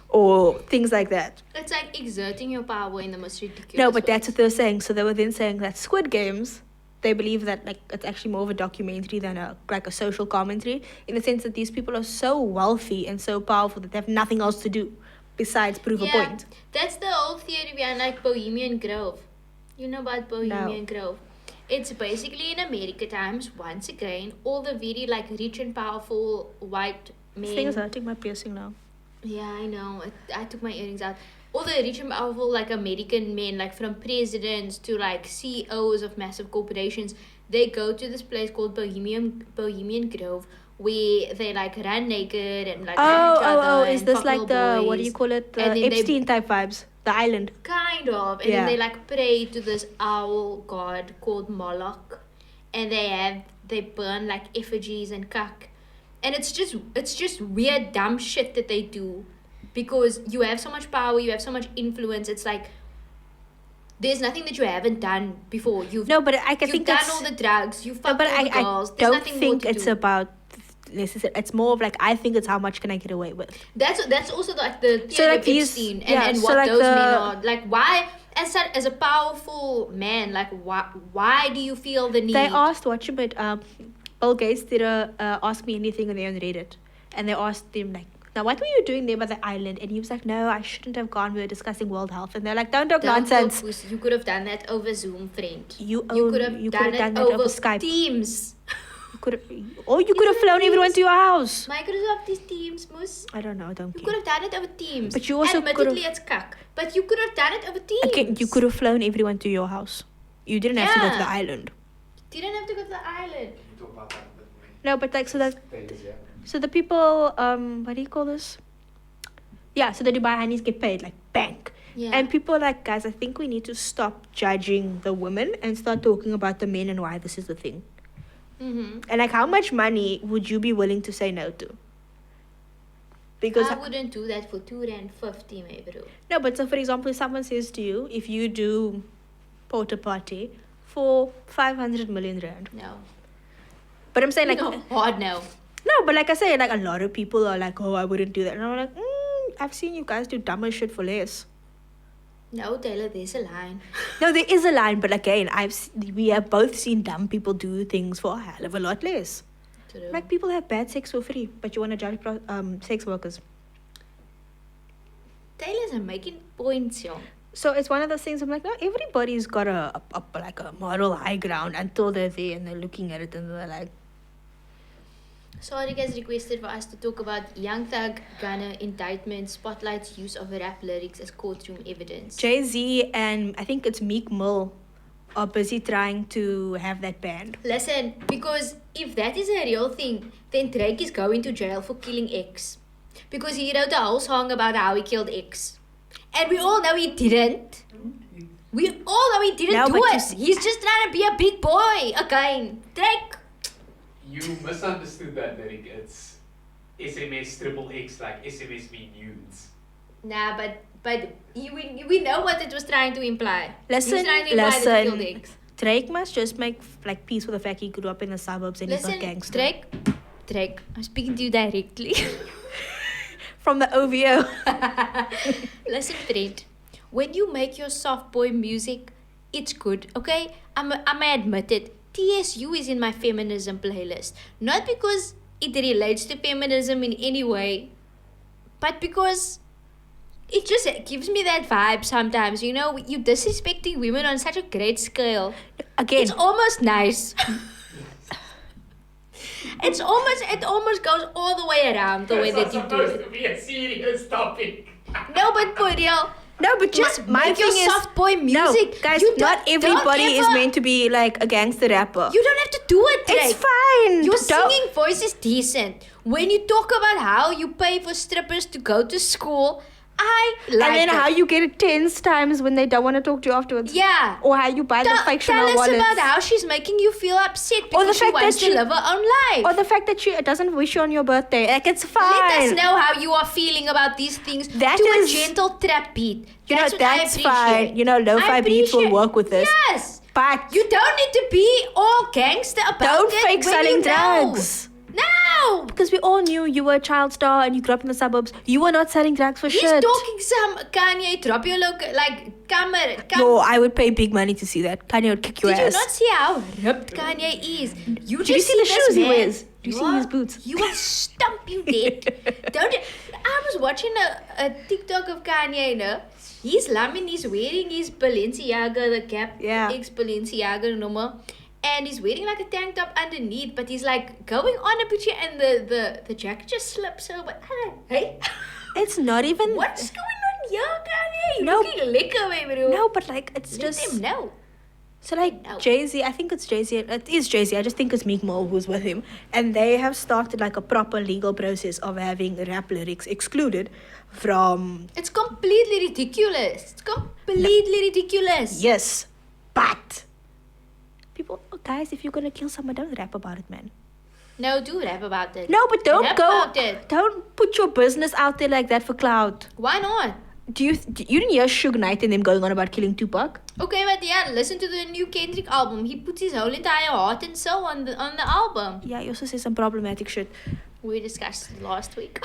or things like that. It's like exerting your power in the most ridiculous No, but that's ways. what they were saying. So they were then saying that Squid Games, they believe that like it's actually more of a documentary than a social commentary, in the sense that these people are so wealthy and so powerful that they have nothing else to do besides prove a point. That's the whole theory behind like Bohemian Grove. You know about Bohemian Grove? It's basically in America times, once again, all the very like rich and powerful white This thing is men. hurting my piercing now. Yeah, I know. I took my earrings out. All the rich and powerful, like American men, like from presidents to like CEOs of massive corporations, they go to this place called Bohemian Grove, where they like run naked and like fuck each other Is and this fuck like little the, boys. what do you call it? The And then they- Epstein type vibes. The island. Kind of. And Yeah. then they like pray to this owl god called Moloch. And they burn like effigies and cuck. And it's just weird dumb shit that they do. Because you have so much power, you have so much influence. It's like there's nothing that you haven't done before. No, but I can You've think done it's... all the drugs, you No, fucked but all the I girls. There's don't nothing think more to it's do. about... It's more of like, I think it's how much can I get away with. That's also like the theory So, like, of these- Epstein yeah, and so, what like, those men the- are. Like why as a powerful man, like why do you feel the need? They asked, Bill Gates did Ask Me Anything on Reddit. And they asked him, like, now what were you doing there by the island? And he was like, no, I shouldn't have gone. We were discussing world health. And they're like, don't talk Don't nonsense. talk pussy. You could have done that over Zoom, friend. You could have done done it that over Skype. Teams. Or you could have flown everyone to your house. Microsoft is Teams, moes. I don't know, I don't You care. could have done it over Teams. But you also Admittedly, could've- it's cuck. But you could have done it over Teams. Again, you could have flown everyone to your house. You didn't have to go to the Yeah. island. Didn't have to go to the island. You talk about that a bit more. No, but like, Status, yeah. so the people, what do you call this? Yeah, so the Dubai Hanis get paid, like, bank. Yeah. And people are like, guys, I think we need to stop judging the women and start talking about the men and why this is the thing. Mm-hmm. And like, how much money would you be willing to say no to? Because I wouldn't do that for $2.50, my bro. no, but so for example, if someone says to you, if you do porta potty for 500 million rand, No. but I'm saying like No, hard no. no, but like I say, like a lot of people are like, oh, I wouldn't do that, and I'm like, I've seen you guys do dumber shit for less. No, Taylor, there's a line. No, there is a line, but again, we have both seen dumb people do things for a hell of a lot less. True. Like people have bad sex for free, but you want to judge sex workers. Taylor's making points, yo. So it's one of those things. I'm like, no, everybody's got a moral high ground until they're there and they're looking at it and they're like, Sadiq has requested for us to talk about Young Thug Gunner indictment spotlights use of rap lyrics as courtroom evidence. Jay-Z and I think it's Meek Mill are busy trying to have that banned. Listen, because if that is a real thing, then Drake is going to jail for killing X. Because he wrote a whole song about how he killed X. And we all know he didn't. We all know he didn't No, do but you it. see- He's just trying to be a big boy again. Drake. You misunderstood that lyric. It's SMS triple X, like SMS mean nudes. Nah, but we know what it was trying to imply. He was Listen, trying to imply that he killed listen. X. Drake must just make like peace with the fact he grew up in the suburbs and he's Listen, not gangster. Drake, I'm speaking to you directly. From the OVO. Listen, friend, when you make your soft boy music, it's good, okay? I'm admit it. TSU is in my feminism playlist. Not because it relates to feminism in any way, but because it just gives me that vibe sometimes. You know, you disrespecting women on such a great scale. Again, It's almost nice. It almost goes all the way around the way that you do it. to be a serious topic. No, but for real. no, but Just my make your thing is, soft boy music. No, guys, You not don't everybody is ever- meant to be like a gangster rapper. You don't have to do it, Drake. It's fine. Your Don't- singing voice is decent. When you talk about how you pay for strippers to go to school, I like and then it. how you get it 10 times when they don't want to talk to you afterwards. Yeah. Or how you buy the Tell fictional us wallets. about how she's making you feel upset Or the because she fact wants that to she- live her own life. Or the fact that she doesn't wish you on your birthday. Like, it's fine. Let us know how you are feeling about these things That to is- a gentle trap beat. You know, That's what I that's appreciate. fine. You know, lo-fi I beats will appreciate- work with this. Yes. But You don't need to be all gangster about don't it fake when selling you know. drugs. No. Because we all knew you were a child star and you grew up in the suburbs. You were not selling drugs for He's shit. talking some Kanye, drop your look, like, camera. Yo, I would pay big money to see that. Kanye would kick your Did you ass. not see how ripped Kanye is? You Did just you see the this shoes he man. wears? Do you see his boots? You will stump you dead. Don't. I was watching a TikTok of Kanye, you know. He's lamin, he's wearing his Balenciaga, the cap, Yeah. ex Balenciaga number. and he's wearing like a tank top underneath, but he's like going on a picture, and the jacket just slips over. Hey, It's not even. what's going on here, Kanye? No. Looking liquor, baby. No, but like it's Let just. them know. So like No. Jay-Z, I think it's Jay-Z. It is Jay-Z. I just think it's Meek Mill who's with him, and they have started like a proper legal process of having rap lyrics excluded from. It's completely ridiculous. It's completely ridiculous. Yes, but people, guys, if you're gonna kill someone, don't rap about it, man. No, do rap about it. No, but don't Rap go. about it. Don't put your business out there like that for clout. Why not? You didn't hear Suge Knight and them going on about killing Tupac? Okay, but yeah, listen to the new Kendrick album. He puts his whole entire heart and soul on the album. Yeah, he also says some problematic shit. We discussed it last week.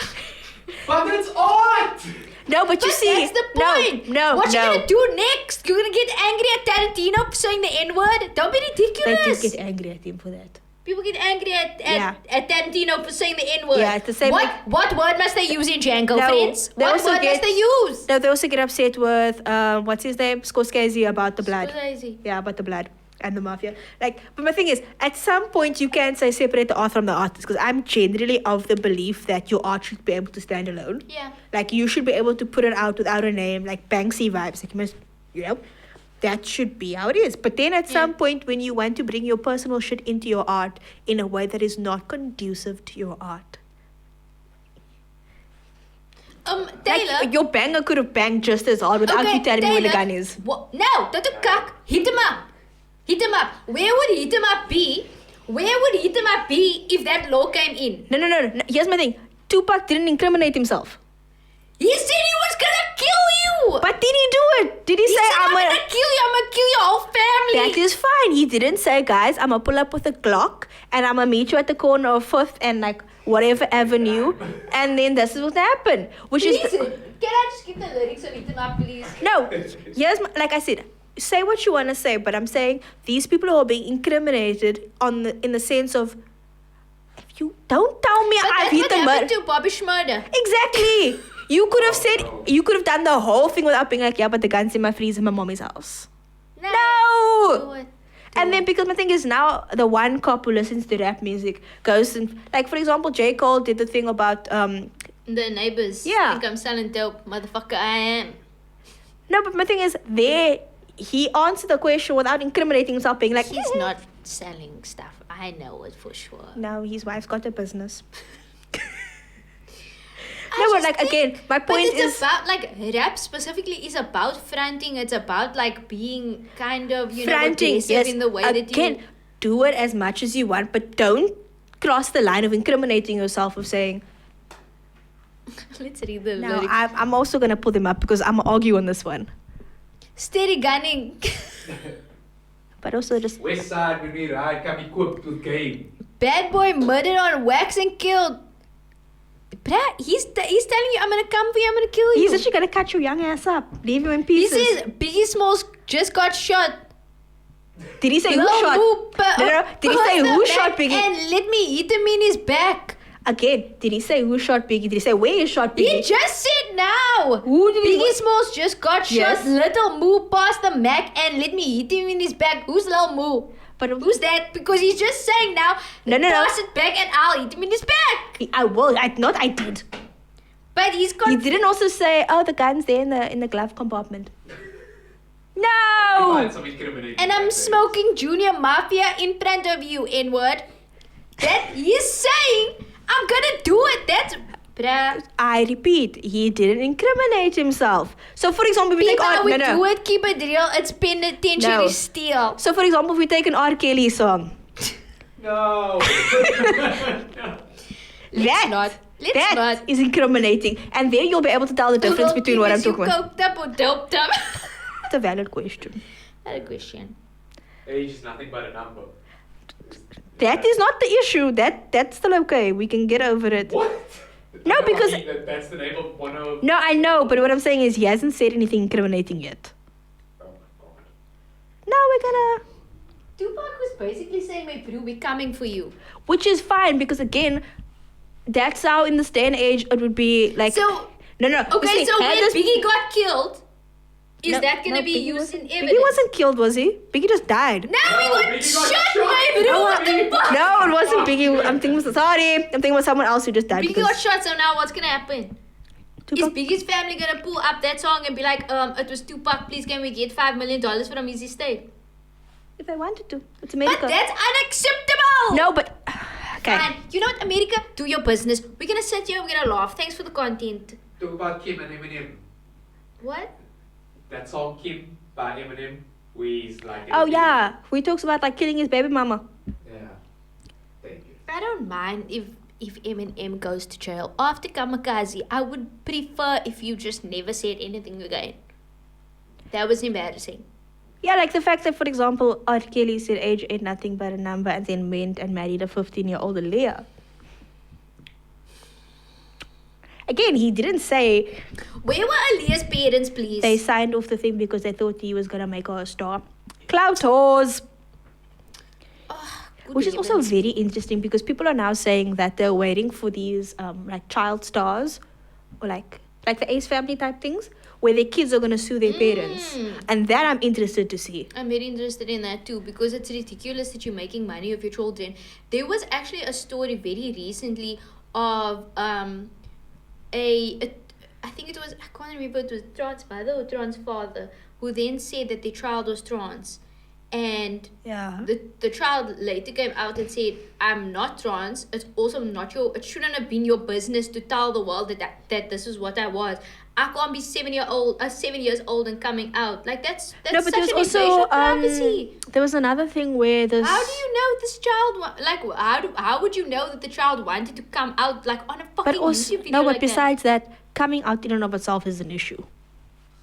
But it's art! No, but you But see, that's the point. No, What no. you gonna do next? You're gonna get angry at Tarantino for saying the N-word? Don't be They do ridiculous. get angry at him for that. People get angry at Yeah. Tarantino for saying the N-word. Yeah, it's the same What word must they use in Django, No, friends? they What also word must get- they use? No, they also get upset with what's his name, Scorsese, about the blood. Scorsese. Yeah, about the blood and the mafia. Like, but my thing is, at some point you can say separate the art from the artist, because I'm generally of the belief that your art should be able to stand alone. Yeah. Like, you should be able to put it out without a name, like Banksy vibes. Like, you must, that should be how it is. But then at some point, when you want to bring your personal shit into your art in a way that is not conducive to your art. Taylor. Like, your banger could have banged just as hard without you telling me where the gun is. No, that's a cock. Hit him up. Hit him up. Where would hit him up be? Where would hit him up be if that law came in? No. Here's my thing. Tupac didn't incriminate himself. He said he was gonna kill you. But did he do it? Did he, He say, said, I'm gonna kill you. I'm gonna kill your whole family. That is fine. He didn't say, guys, I'm gonna pull up with a Glock and I'm gonna meet you at the corner of 5th and like whatever avenue, and then this is what happened. Which Please, is. can I just get the lyrics of hit him up, please? No. Like I said, say what you wanna say, but I'm saying these people who are being incriminated in the sense of, if you don't tell me But I've that's hit what the happened murder. to Bobby Schmurder. Exactly. You could have said, you could have done the whole thing without being like, yeah, but the gun's in my freezer in my mommy's house. No. No. Do it. And then because my thing is now the one cop who listens to rap music goes and, like, for example, J. Cole did the thing about The neighbors. Yeah. Think I'm selling dope. Motherfucker, I am. no, but my thing is he answered the question without incriminating himself, being like, He's not selling stuff. I know it for sure. No, his wife's got a business. I No, but just like think- again, my But point it's is about like rap specifically is about fronting. It's about like being kind of fronting. aggressive Yes, in the way again, that you. do it as much as you want, but don't cross the line of incriminating yourself of saying, Let's read the no, lyrics. I'm also gonna pull them up because I'm gonna argue on this one. Steady gunning. But also just West side, when we ride, come equipped with game. Bad boy murdered on wax and killed. Bruh, he's telling you, I'm gonna come for you, I'm gonna kill you. he's actually gonna cut your young ass up, leave you in He pieces. says Biggie Smalls just got shot. Did he say who Lil shot? Boo No. Did he say put who the shot back Biggie? And let me hit him in his back. Again, did he say who shot Biggie? Did he say where he shot He Biggie? just said now. Who did he- Biggie Smalls just got Yes. shot. Little Moo passed the Mac and let me hit him in his back. Who's Lil Moo? But Who's that? Because he's just saying now. No. Pass it back and I'll hit him in his back. I will. I did. But he's He got. didn't also say, oh, the gun's there in the glove compartment. You No. find some incriminating And I'm facts there. smoking Junior Mafia in front of you, N-word. That he's saying, I'm gonna do it. That's. Bruh. I repeat, he didn't incriminate himself. So, for example, if we take People, we do no. it, keep it real. It's penitentiary No. steal. So, for example, if we take an R. Kelly song, No. Let's not. Let's that not. is incriminating, and there you'll be able to tell the difference between what I'm talking about. Coked up or doped up? It's a valid question. I had a question. Age is nothing but a number. That is not the issue. That's still okay. We can get over it. What? No, I because- mean, that's the name of one of. No, I know, but what I'm saying is he hasn't said anything incriminating yet. Oh my god. No, we're gonna. Tupac was basically saying, my bro, we're coming for you. Which is fine because again, that's how in this day and age it would be like. So, No. okay, You see, so had when this- Biggie got killed, Is No, that gonna be Biggie used wasn't- in evidence? Biggie wasn't killed, was he? Biggie just died. No, he got Biggie got shot, shot. my bro. What the fuck? No, it wasn't Biggie. I'm thinking with someone else who just died. Biggie got shot, so now what's gonna happen? Tupac- Is Biggie's family gonna pull up that song and be like, it was Tupac, please can we get $5 million from his estate? if they wanted to. It's But America. that's unacceptable! No, but okay. Fine. You know what, America? Do your business. We're gonna sit here, we're gonna laugh. Thanks for the content. Talk about Kim and Eminem. What? That song Kim by Eminem, where he's like. Oh yeah, he talks about like killing his baby mama. Yeah. Thank you. I don't mind if Eminem goes to jail. After Kamikaze, I would prefer if you just never said anything again. That was embarrassing. Yeah, like the fact that, for example, R. Kelly said age ain't nothing but a number and then went and married a 15-year-old Leah. Again, he didn't say Where were Aaliyah's parents, please? they signed off the thing because they thought he was going to make her a star. Clout whores. Good Which is also heavens. very interesting because people are now saying that they're waiting for these like child stars or like the Ace Family type things where their kids are going to sue their parents. And that I'm interested to see. I'm very interested in that too because it's ridiculous that you're making money off your children. There was actually a story very recently of I think it was, I can't remember, it was trans mother or trans father who then said that their child was trans, and Yeah. the child later came out and said, I'm not trans, it's also not it shouldn't have been your business to tell the world that this is what I was. I can't be 7 years old and coming out. Like that's No, but such there's an also invasion of privacy. there was another thing where this. How do you know this child how would you know that the child wanted to come out like on a fucking But also YouTube video no, but like besides that, coming out in and of itself is an issue.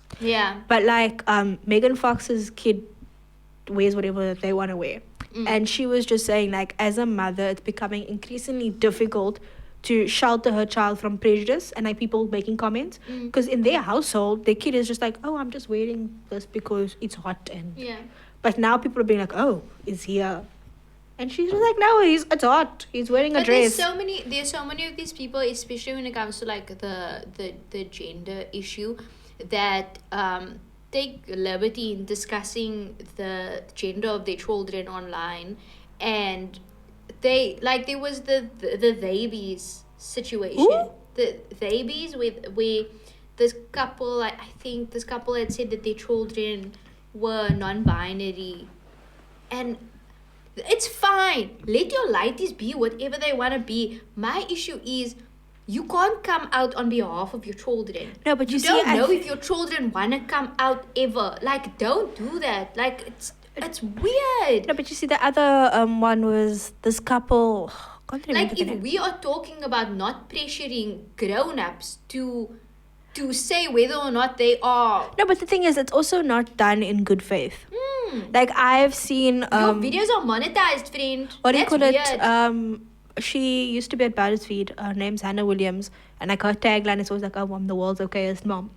that? Yeah. But like Megan Fox's kid wears whatever they want to wear. And she was just saying like as a mother it's becoming increasingly difficult to shelter her child from prejudice and like people making comments because in their household their kid is just like, oh, I'm just wearing this because it's hot. And Yeah. but now people are being like, oh, is he and she's just like, no, it's hot, he's wearing a But dress. there's so many of these people, especially when it comes to like the gender issue, that take liberty in discussing the gender of their children online. And they like there was the babies situation. Ooh. The babies where this couple, I think this couple had said that their children were non-binary, and it's fine. Let your lighties be whatever they want to be. My issue is you can't come out on behalf of your children. No, but you see, don't I know th- if your children want to come out ever. Like, don't do that. Like, it's weird. No, but you see, the other one was this couple. Can't remember Like, the if name. we are talking about not pressuring grown-ups to say whether or not they are... No, but the thing is, it's also not done in good faith. Like I've seen your videos are monetized, friend. what do you That's call it? weird. She used to be at BuzzFeed. Her name's Hannah Williams, and like her tagline is always like, "Oh, I'm the world's okayest mom."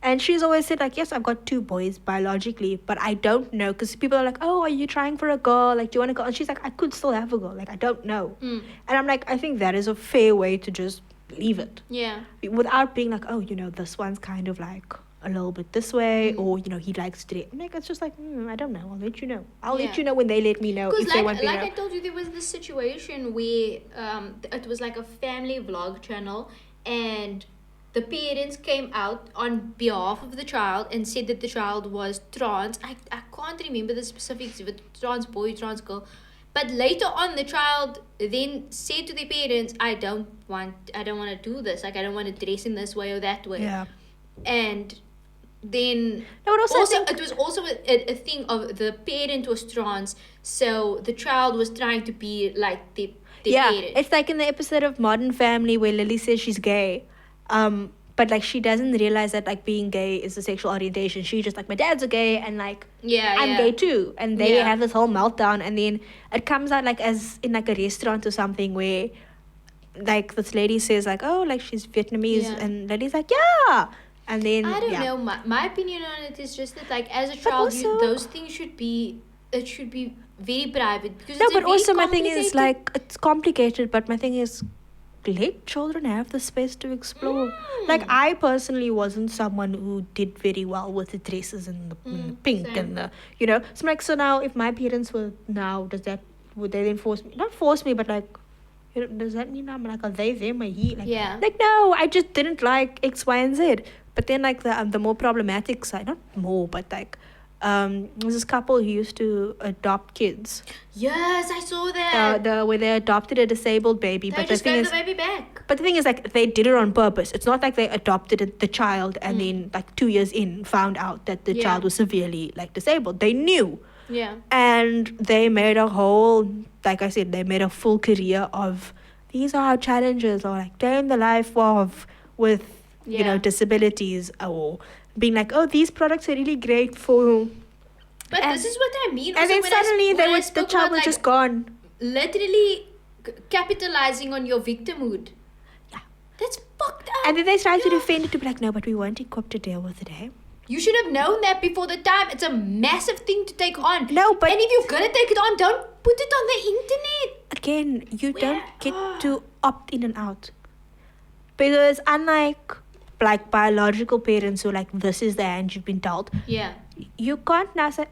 And she's always said like, "Yes, I've got 2 boys biologically, but I don't know," because people are like, "Oh, are you trying for a girl? Like, do you want a girl?" And she's like, "I could still have a girl. Like, I don't know." And I'm like, I think that is a fair way to just leave it Yeah. without being like, "Oh, this one's kind of like a little bit this way," or he likes to. I'm like, it's just like, I don't know. I'll let you know. I'll let Yeah. you know when they let me know if Because they want me to like know. I told you, there was this situation where it was like a family vlog channel, and the parents came out on behalf of the child and said that the child was trans. I can't remember the specifics if it's trans boy, trans girl. But later on, the child then said to their parents, I don't want to do this. Like, I don't want to dress in this way or that way. Yeah. And then No, but also, I think- it was also a thing of the parent was trans, so the child was trying to be like the parent. It's like in the episode of Modern Family where Lily says she's gay, but like she doesn't realize that like being gay is a sexual orientation. She's just like, my dad's a gay and like I'm gay too, and they Yeah. have this whole meltdown, and then it comes out like as in like a restaurant or something where like this lady says like, oh, like she's Vietnamese, Yeah. and Lily's like, yeah. And then I don't know. My opinion on it is just that, like, as a But child, also- those things should be very private, because No, it's a but very also my thing is complicated- like it's complicated, but my thing is let children have the space to explore. Like, I personally wasn't someone who did very well with the dresses and the pink same. and the, you know. So I'm like, so now if my parents were now, would they then force me? Not force me, but like, you know, does that mean I'm like, are they them or he? Like, Yeah. like, no, I just didn't like X, Y, and Z. But then like the more problematic side, not more, but like, there's this couple who used to adopt kids. Yes, I saw that. Where they adopted a disabled baby, They but just the thing gave is, the baby back. but the thing is, like, they did it on purpose. It's not like they adopted the child and then, like, 2 years in, found out that the Yeah. child was severely, like, disabled. They knew. Yeah. And they made a whole, like I said, they made a full career of, these are our challenges, or, like, day in the life of, with, you know, Yeah. disabilities, or being like, oh, these products are really great for... But And- this is what I mean. And Also, then when I suddenly when I the spoke child about, was like, just gone. literally capitalizing on your victimhood. Yeah. That's fucked up. And then they tried to Yeah. defend it to be like, no, but we weren't equipped to deal with it, eh? You should have known that before the time. It's a massive thing to take on. No, but- and if you're gonna take it on, don't put it on the internet. Again, you Where- don't get to opt in and out. Because unlike like biological parents who are like, this is the hand you've been dealt, Yeah. you can't now say,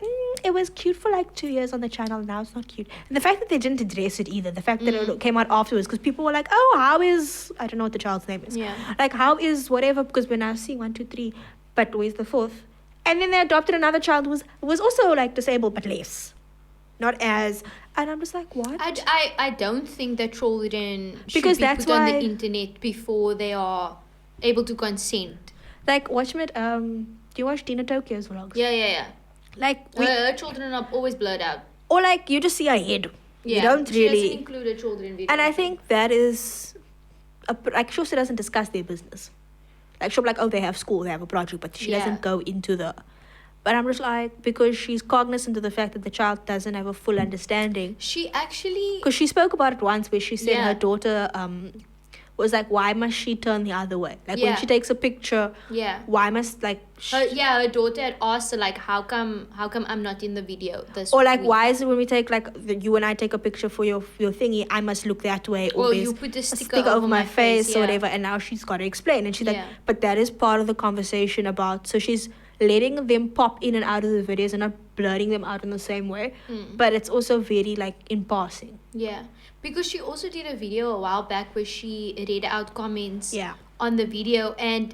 it was cute for like 2 years on the channel, now it's not cute. And the fact that they didn't address it either, the fact that it came out afterwards, because people were like, oh, how is, I don't know what the child's name is. Yeah. Like, how is whatever, because we're now seeing 1, 2, 3, but where's the fourth? And then they adopted another child who was also like disabled, but less. Not as, and I'm just like, what? I don't think that children should Because be that's put on why- the internet before they are able to consent. Like, watch it, do you watch Dina Tokyo's vlogs? Yeah, yeah, yeah. Like, Her children are always blurred out. or like, you just see her head. Yeah. You don't She really. doesn't include her children video. And I think that is, like, she also doesn't discuss their business. Like, she'll be like, oh, they have school, they have a project, but she Yeah. doesn't go into the. But I'm just like, because she's cognizant of the fact that the child doesn't have a full understanding. she actually. Because she spoke about it once where she said Yeah. her daughter was like, why must she turn the other way? Like, Yeah. when she takes a picture, Yeah. why must, like, Her daughter had asked her, like, how come I'm not in the video this or like, week? why is it when we take, like, you and I take a picture for your thingy, I must look that way, or Or there's you put a a sticker over my face or yeah. whatever, and now she's got to explain, and she's like, Yeah. but that is part of the conversation about, so she's letting them pop in and out of the videos and not blurring them out in the same way, but it's also very, like, in passing. Yeah. Because she also did a video a while back where she read out comments Yeah. on the video, and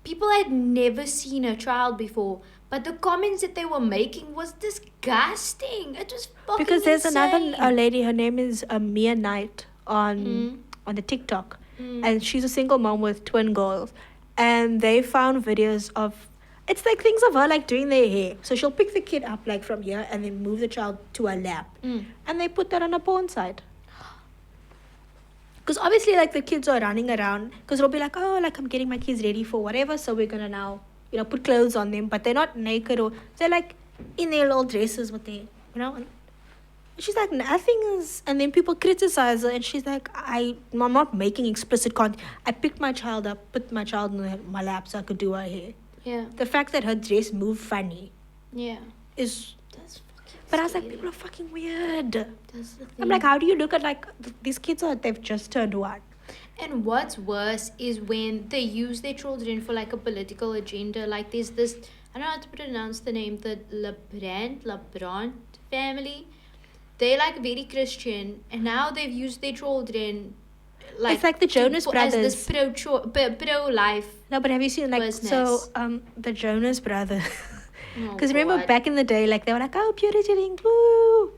people had never seen a child before, but the comments that they were making was disgusting. It was fucking Because there's insane. another lady, her name is Mia Knight on the TikTok, and she's a single mom with twin girls, and they found videos of, it's like things of her like doing their hair. So she'll pick the kid up like from here and then move the child to her lap, and they put that on a porn site. Because obviously, like, the kids are running around, because they'll be like, oh, like, I'm getting my kids ready for whatever, so we're gonna now, you know, put clothes on them, but they're not naked, or they're like in their little dresses with their, you know. And she's like, nothing is, and then people criticize her, and she's like, I'm not making explicit content. I picked my child up, put my child in my lap so I could do her hair. Yeah. The fact that her dress moved funny Yeah. is. That's fucking But I was like, scary. people are fucking weird. That's the thing. I'm like, how do you look at, like, these kids they've just turned one? And what's worse is when they use their children for, like, a political agenda. Like, there's this, I don't know how to pronounce the name, the Lebrant family. They're, like, very Christian, and now they've used their children, like, It's like the Jonas as this Brothers. pro-life. No, but have you seen, like, Business. so, the Jonas Brothers. Oh, Because remember God. back in the day, like, they were like, oh, purity ring, woo.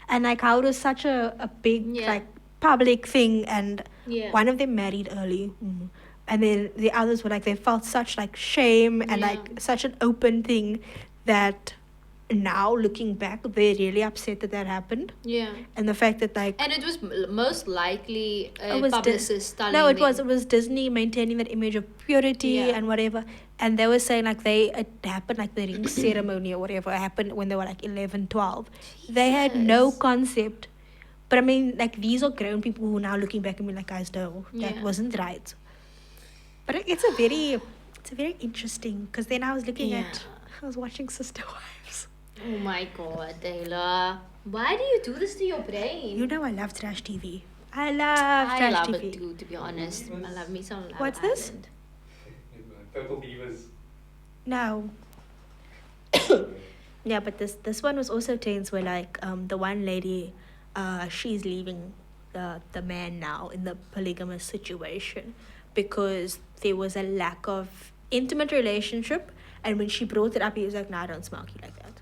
And, like, how it was such a big, Yeah. like, public thing. And Yeah. one of them married early. And then the others were like, they felt such, like, shame and, Yeah. like, such an open thing that now, looking back, they're really upset that happened. Yeah. And the fact that, like, And it was most likely a It was publicist telling no, it them. was Disney maintaining that image of purity Yeah. and whatever. And they were saying, like, it happened, like, the ring ceremony or whatever happened when they were, like, 11, 12. They had no Jesus. concept. But, I mean, like, these are grown people who are now looking back and be like, guys, no, that Yeah. wasn't right. But it's a very interesting, because then I was looking Yeah. I was watching Sister Wives. Oh my God, Tayla. Why do you do this to your brain? You know I love trash TV. I love I trash love TV. it too, to be honest. I love me some Love What's this? Island. Purple Beavers. No. Yeah, but this one was also tense where like the one lady she's leaving the man now in the polygamous situation because there was a lack of intimate relationship, and when she brought it up he was like, "No, I don't smoke you like that."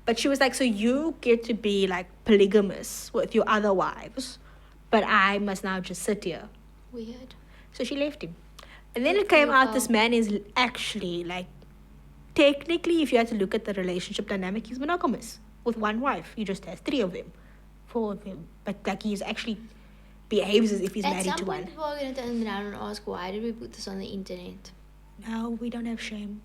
But she was like, "So you get to be like polygamous with your other wives, but I must now just sit here." Weird. So she left him. And then Good it for came you, out girl. this man is actually like, technically, if you had to look at the relationship dynamic, he's monogamous with one wife. He just has 3 of them, 4 of them. But like he's actually behaves as if he's At married some to point, one. people are going to turn around and ask, why did we put this on the internet? No, we don't have shame.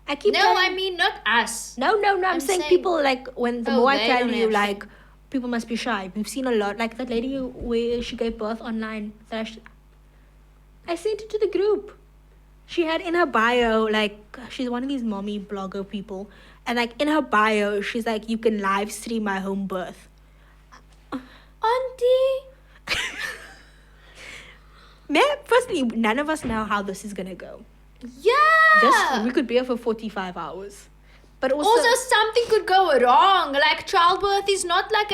I keep No, telling- I mean, not us. No, I'm I'm saying saying- people like when the Oh, more I they tell don't you have like shame. people must be shy. We've seen a lot like that lady where she gave birth online. I sent it to the group. She had in her bio like she's one of these mommy blogger people, and like in her bio she's like, you can live stream my home birth. Auntie. Man, firstly, none of us know how this is gonna go. Yeah. We could be here for 45 hours. But Also, something could go wrong. Like, childbirth is not like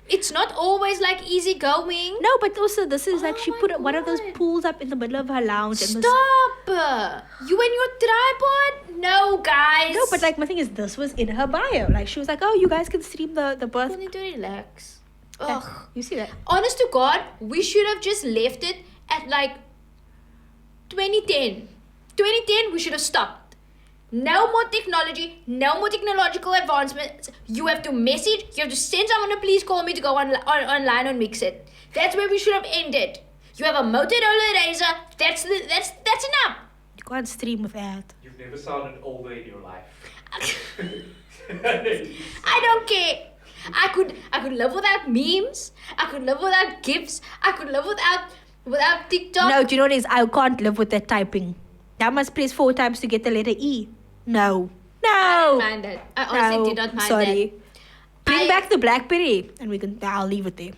it's not always like easy going. no, but also this is like Oh she my put one of those God. pools up in the middle of her lounge. And Stop! You and your tripod? No, guys. No, but like my thing is this was in her bio. Like she was like, "Oh, you guys can stream the You birth." need to relax. Yeah, Ugh. you see that? Honest to God, we should have just left it at like 2010. 2010, we should have stopped. No more technology, no more technological advancements. You have to message, you have to send someone to please call me to go online and mix it. That's where we should have ended. You have a Motorola Razr, that's enough. You can't stream with that. You've never sounded older in your life. I don't care. I could live without memes. I could live without GIFs. I could live without TikTok. No, do you know what it is? I can't live with that typing. I must press 4 times to get the letter E. No. I No. didn't mind that. I honestly No, did not mind sorry. that. Bring back the BlackBerry, and we can. I'll leave it there.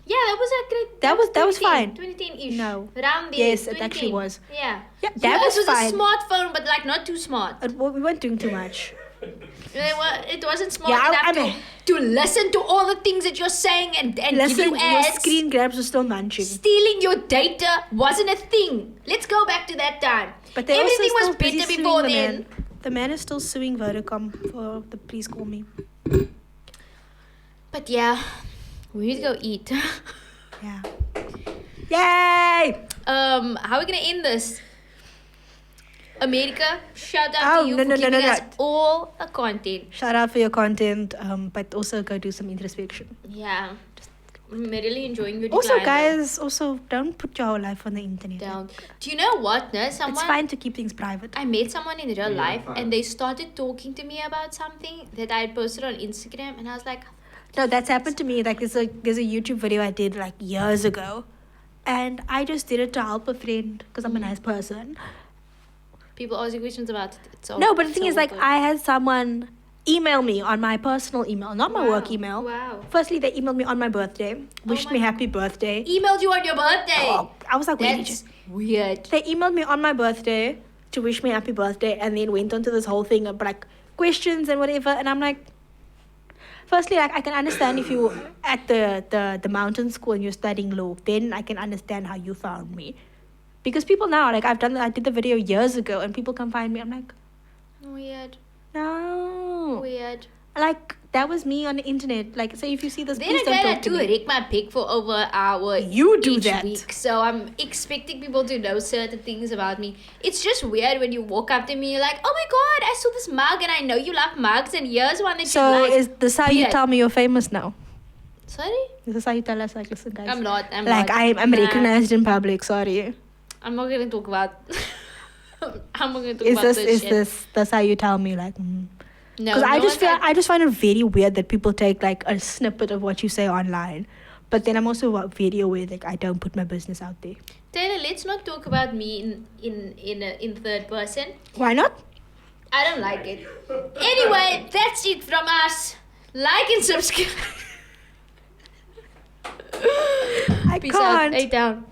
Yeah, that was a great. That was fine. 2010-ish. No. Around there. Yes, it actually 2010. was. Yeah. Yeah, that was It was fine. a smartphone, but like not too smart. We weren't doing too much. It wasn't smart Yeah, I enough mean- to listen to all the things that you're saying and give Listen, you your ads. screen grabs are still munching. Stealing your data wasn't a thing. Let's go back to that time. But they're Everything also was still busy better suing before the then. man. The man is still suing Vodacom for the please call me. But yeah, we need to go eat. Yeah. Yay! How are we gonna end this? America, shout out Oh, to you no, for no, no, giving no, us no. all the content. Shout out for your content, but also go do some introspection. Yeah, I'm really enjoying your Also, decline, guys, also don't put your whole life on the internet. though. Down. Do you know what? No, It's someone. fine to keep things private. I met someone in real Yeah, life, fine. and they started talking to me about something that I had posted on Instagram, and I was like, No, that's happened to me. Like there's a YouTube video I did like years ago, and I just did it to help a friend because I'm a nice person. people asking questions about it. It's No, but the thing so is, like, awkward. I had someone email me on my personal email, not my work email. Wow. Firstly, they emailed me on my birthday, wished my me happy birthday. Emailed you on your birthday. Oh, I was like, wait, That's weird. they emailed me on my birthday to wish me happy birthday, and then went on to this whole thing of like questions and whatever. And I'm like, firstly, like I can understand if you at the mountain school and you're studying law, then I can understand how you found me. Because people now, like I did the video years ago, and people come find me. I'm like, Weird. no, Weird. like that was me on the internet. Like, say if you see this, Then please don't again, I talk to do me. rake my pig for over an hour. You do each that. week, so I'm expecting people to know certain things about me. It's just weird when you walk up to me, you're like, "Oh my god, I saw this mug, and I know you love mugs, and here's one that So you like." is this how you Weird. tell me you're famous now? Sorry, Is this how you tell us, like, listen, guys? I'm not. I'm like not. I'm Nah. recognized in public. Sorry. I'm not gonna talk about. I'm not gonna talk Is about this shit. that's how you tell me, like? No, Because no I just find it very weird that people take like a snippet of what you say online, but then I'm also very aware that I don't put my business out there. Taylor, let's not talk about me in third person. Why not? I don't like it. Anyway, that's it from us. Like and subscribe. I Peace out. can't. Hey, down.